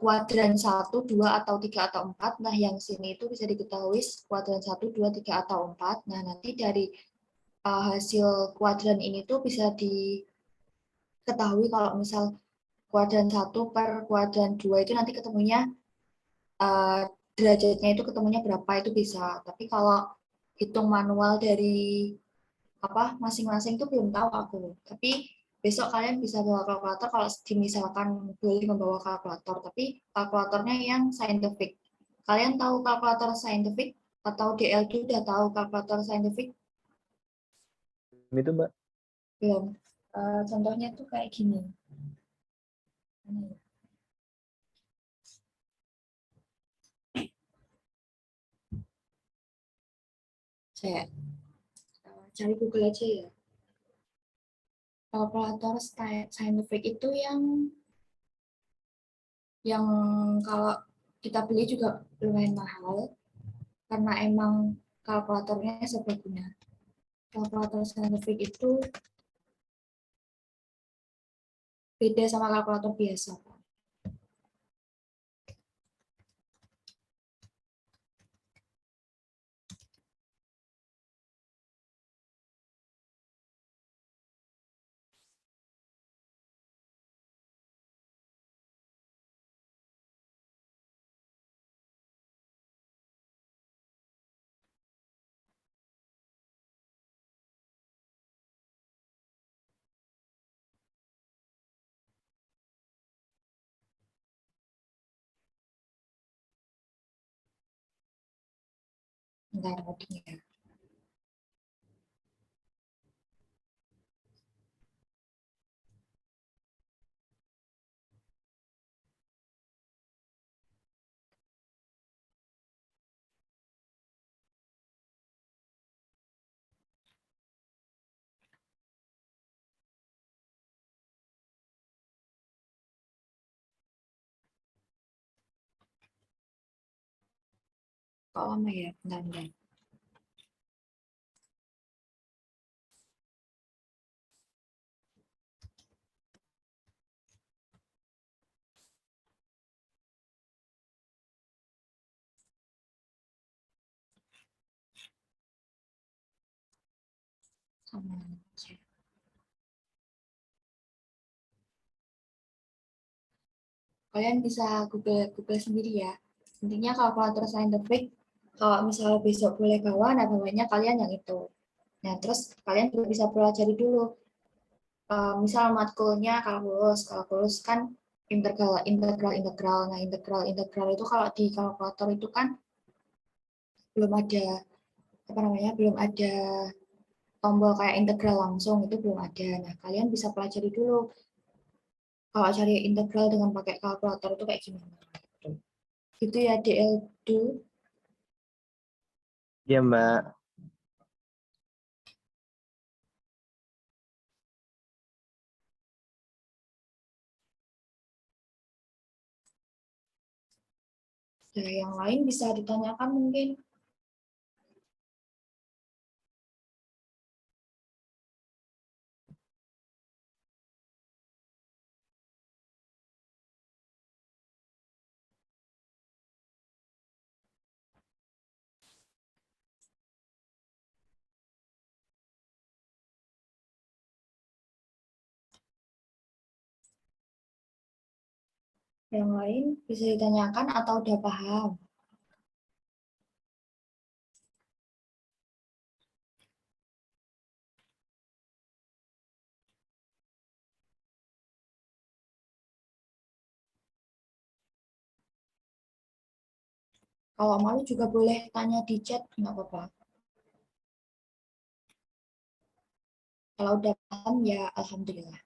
Speaker 4: kuadran 1, 2 atau 3 atau 4. Nah, yang sini itu bisa diketahui kuadran 1, 2, 3 atau 4. Nah, nanti dari hasil kuadran ini tuh bisa diketahui kalau misal kuadran 1/kuadran 2 itu nanti ketemunya uh, derajatnya itu ketemunya berapa itu bisa. Tapi kalau hitung manual dari apa masing-masing itu belum tahu aku. Tapi besok kalian bisa bawa kalkulator kalau misalkan boleh membawa kalkulator, tapi kalkulatornya yang scientific. Kalian tahu kalkulator scientific atau DLD udah tahu kalkulator scientific?
Speaker 3: Itu Mbak.
Speaker 4: Belum. Contohnya tuh kayak gini. Saya cari Google aja ya. Kalkulator scientific itu yang kalau kita beli juga lumayan mahal karena emang kalkulatornya serbaguna. Kalkulator scientific itu beda sama kalkulator biasa. Bentar, loading ya. Kok lama ya? Bentar. Sama aja. Kalian bisa Google sendiri ya. Intinya kalkulator saintifik, kalau misalnya besok boleh bawa, nah bawanya kalian yang itu. Nah, terus kalian juga bisa pelajari dulu. Misal matkulnya kalkulus kan integral. Nah, integral itu kalau di kalkulator itu kan belum ada belum ada tombol kayak integral langsung, itu belum ada. Nah, kalian bisa pelajari dulu kalau cari integral dengan pakai kalkulator itu kayak gimana. Gitu ya, DL2.
Speaker 3: Iya, Mbak.
Speaker 4: Nah, yang lain bisa ditanyakan mungkin. Yang lain bisa ditanyakan atau udah paham. Kalau malu juga boleh tanya di chat, nggak apa-apa. Kalau udah paham ya alhamdulillah.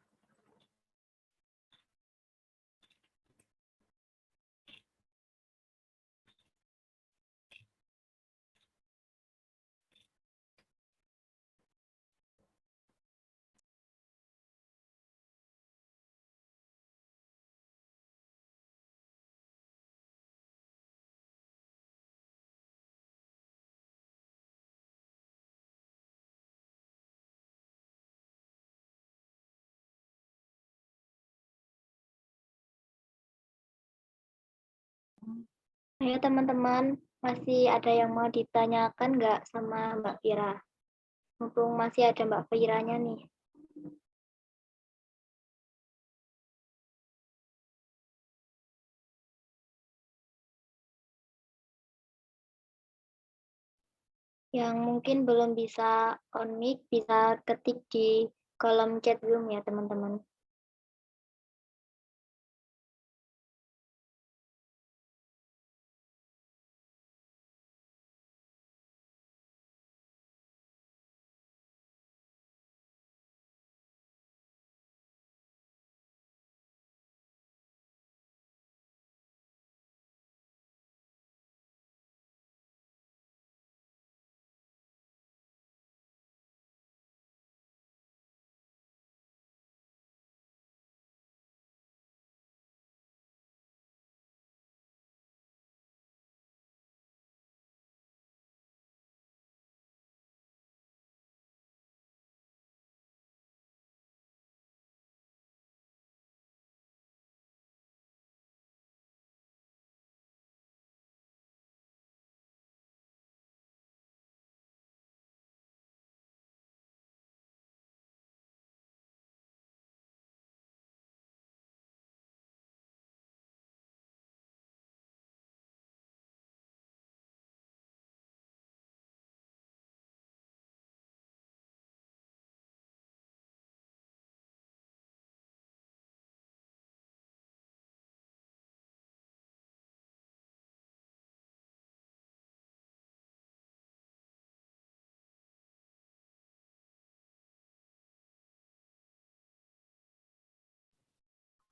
Speaker 1: Ayo teman-teman, masih ada yang mau ditanyakan nggak sama Mbak Vira? Mumpung masih ada Mbak Viranya nih. Yang mungkin belum bisa on mic, bisa ketik di kolom chat room ya teman-teman.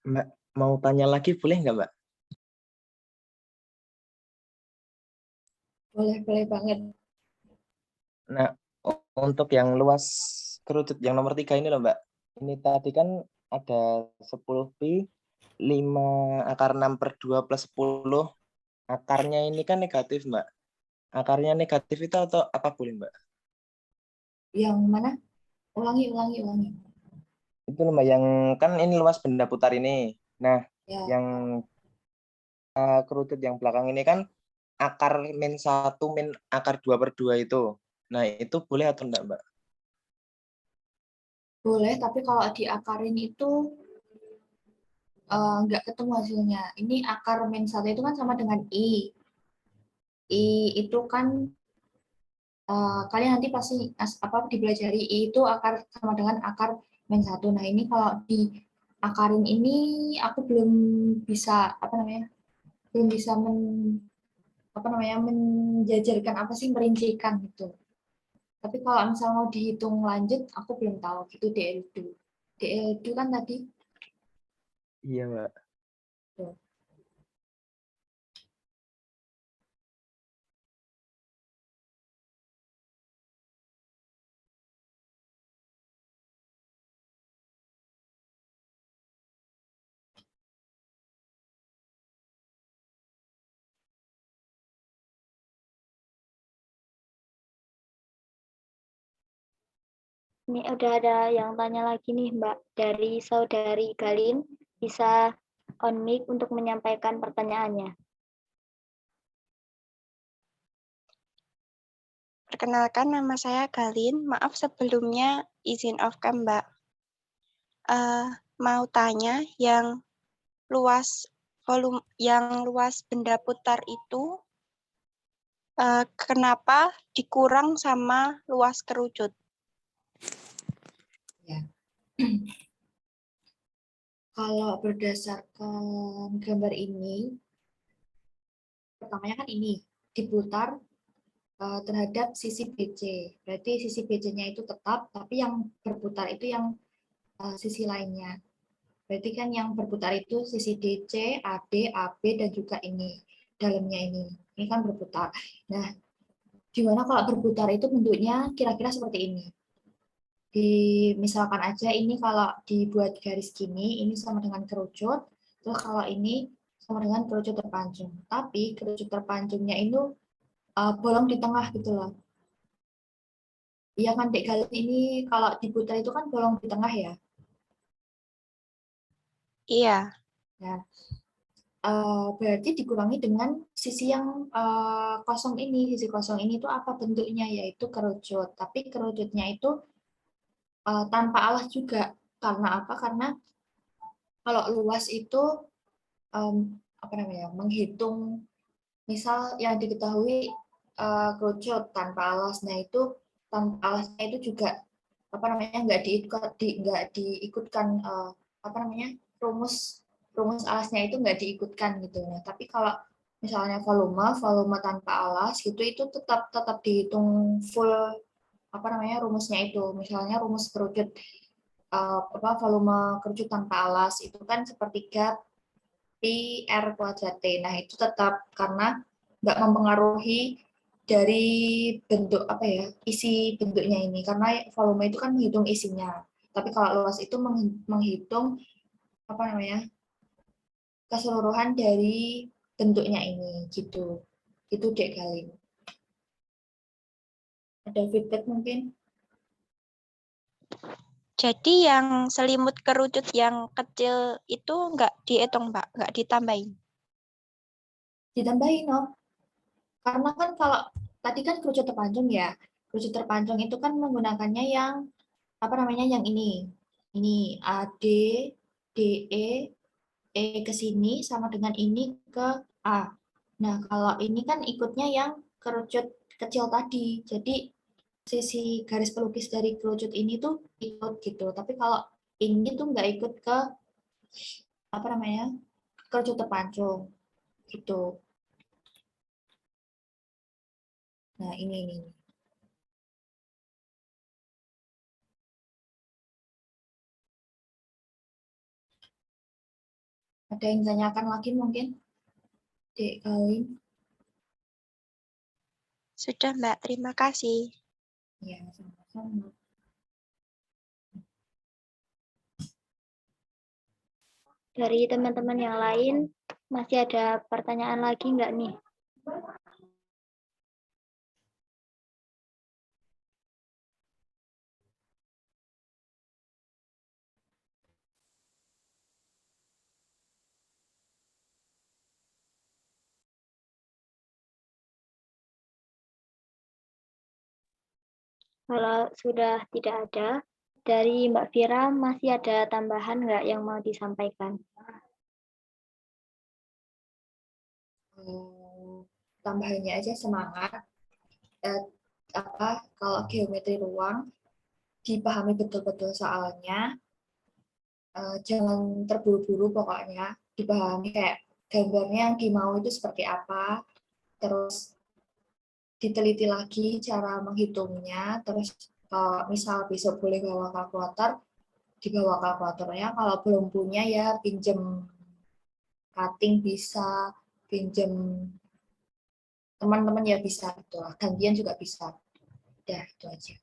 Speaker 3: Mbak, mau tanya lagi boleh nggak, Mbak?
Speaker 4: Boleh banget.
Speaker 3: Nah, untuk yang luas kerucut yang nomor 3 ini loh, Mbak. Ini tadi kan ada 10pi, 5 akar 6/2 plus 10. Akarnya ini kan negatif, Mbak. Akarnya negatif itu atau apa boleh, Mbak?
Speaker 4: Yang mana? Ulangi.
Speaker 3: Itu loh, Mbak, yang kan ini luas benda putar ini. Nah,
Speaker 4: Ya,
Speaker 3: yang kerucut yang belakang ini kan akar -1 min akar 2/2 itu. Nah, itu boleh atau enggak, Mbak?
Speaker 4: boleh, tapi kalau diakarin itu nggak ketemu hasilnya. Ini akar -1 itu kan sama dengan I. I itu kan kalian nanti pasti dipelajari I itu akar sama dengan akar -1. Nah, ini kalau di akarin ini aku belum bisa belum bisa menjajarkan apa sih merincikan gitu. Tapi kalau misalnya mau dihitung lanjut, aku belum tahu gitu DL2. DL2 kan tadi
Speaker 3: Iya, Mbak.
Speaker 4: tuh.
Speaker 1: Ini udah ada yang tanya lagi nih, Mbak. Dari saudari Galin, bisa on mic untuk menyampaikan pertanyaannya.
Speaker 5: Perkenalkan, nama saya Galin. Maaf sebelumnya izin off cam, Mbak. Mau tanya yang luas benda putar itu kenapa dikurang sama luas kerucut?
Speaker 4: Ya. Kalau berdasarkan gambar ini, pertamanya kan ini diputar terhadap sisi BC. Berarti sisi BC-nya itu tetap, tapi yang berputar itu yang sisi lainnya. Berarti kan yang berputar itu sisi DC, AD, AB, dan juga ini, dalamnya ini. Ini kan berputar. Nah, gimana kalau berputar itu bentuknya kira-kira seperti ini? Misalkan aja ini kalau dibuat garis gini, ini sama dengan kerucut. Terus kalau ini sama dengan kerucut terpancung. Tapi kerucut terpancungnya itu bolong di tengah gitu loh. Iya kan, Dek Galin, ini kalau diputar itu kan bolong di tengah ya.
Speaker 5: Iya,
Speaker 4: Nah, berarti dikurangi dengan sisi yang kosong ini. Sisi kosong ini itu apa bentuknya? Yaitu kerucut. Tapi kerucutnya itu tanpa alas juga. Karena apa? Karena kalau luas itu menghitung, misal yang diketahui kerucut tanpa alas. Nah, itu tanpa alasnya itu juga nggak diikutkan rumus rumus alasnya itu nggak diikutkan gitu. Nah, tapi kalau misalnya volume tanpa alas gitu itu tetap tetap dihitung full rumusnya itu. Misalnya rumus kerucut volume kerucut tanpa alas itu kan sepertiga pi r kuadrat t. Nah, itu tetap karena nggak mempengaruhi dari bentuk isi bentuknya ini, karena volume itu kan menghitung isinya. Tapi kalau luas itu menghitung keseluruhan dari bentuknya ini gitu. Itu Dek Galin. Ada feedback mungkin?
Speaker 5: jadi yang selimut kerucut yang kecil itu nggak dihitung, Mbak, nggak ditambahin.
Speaker 4: Ditambahin, no? Karena kan kalau tadi kan kerucut terpancung ya. Kerucut terpancung itu kan menggunakannya yang yang ini AD, DE, E ke sini sama dengan ini ke A. Nah, kalau ini kan ikutnya yang kerucut kecil tadi. Jadi sisi garis pelukis dari kerucut ini tuh ikut gitu. Tapi kalau ini tuh nggak ikut ke kerucut terpancung gitu. Nah, ini. Ada yang tanyakan lagi mungkin? Dek Galin?
Speaker 5: Sudah, Mbak, terima kasih.
Speaker 4: Ya, sama-sama.
Speaker 1: Dari teman-teman yang lain, masih ada pertanyaan lagi nggak nih? Kalau sudah tidak ada, dari Mbak Vira masih ada tambahan nggak yang mau disampaikan?
Speaker 4: Tambahannya aja semangat. Kalau geometri ruang dipahami betul-betul soalnya, jangan terburu-buru pokoknya, dipahami kayak gambarnya yang dimau itu seperti apa, terus diteliti lagi cara menghitungnya, terus kalau misal besok boleh bawa kalkulator, dibawa kalkulatornya, kalau belum punya ya pinjem cutting bisa, pinjem teman-teman ya bisa, gitu lah. Gantian juga bisa. Udah, itu aja.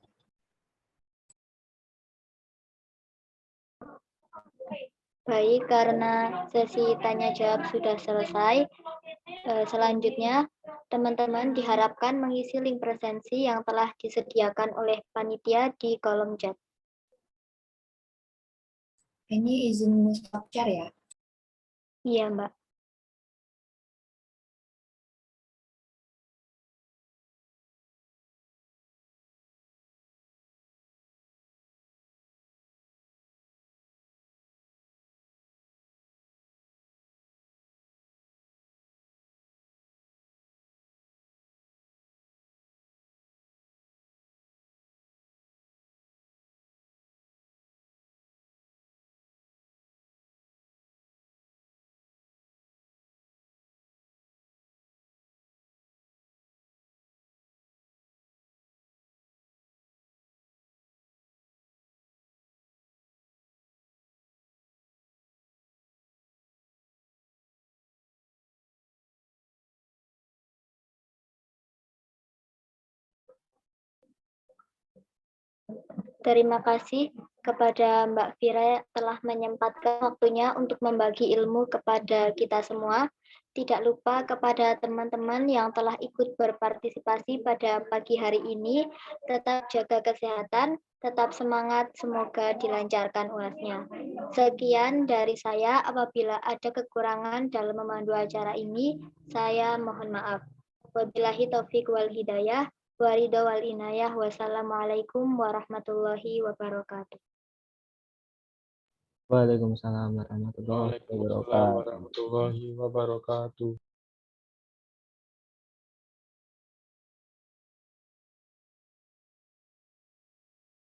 Speaker 1: Baik, karena sesi tanya jawab sudah selesai, selanjutnya teman-teman diharapkan mengisi link presensi yang telah disediakan oleh panitia di kolom chat.
Speaker 4: Ini izin stop share ya.
Speaker 1: Iya, Mbak. Terima kasih kepada Mbak Vira telah menyempatkan waktunya untuk membagi ilmu kepada kita semua. Tidak lupa kepada teman-teman yang telah ikut berpartisipasi pada pagi hari ini, tetap jaga kesehatan, tetap semangat, semoga dilancarkan UAS-nya. Sekian dari saya, apabila ada kekurangan dalam memandu acara ini, saya mohon maaf. Wabillahi taufik wal hidayah. Waridho wal inayah. Wassalamualaikum warahmatullahi wabarakatuh.
Speaker 6: Waalaikumsalam warahmatullahi
Speaker 7: Waalaikumsalam
Speaker 6: wabarakatuh.
Speaker 7: warahmatullahi wabarakatuh.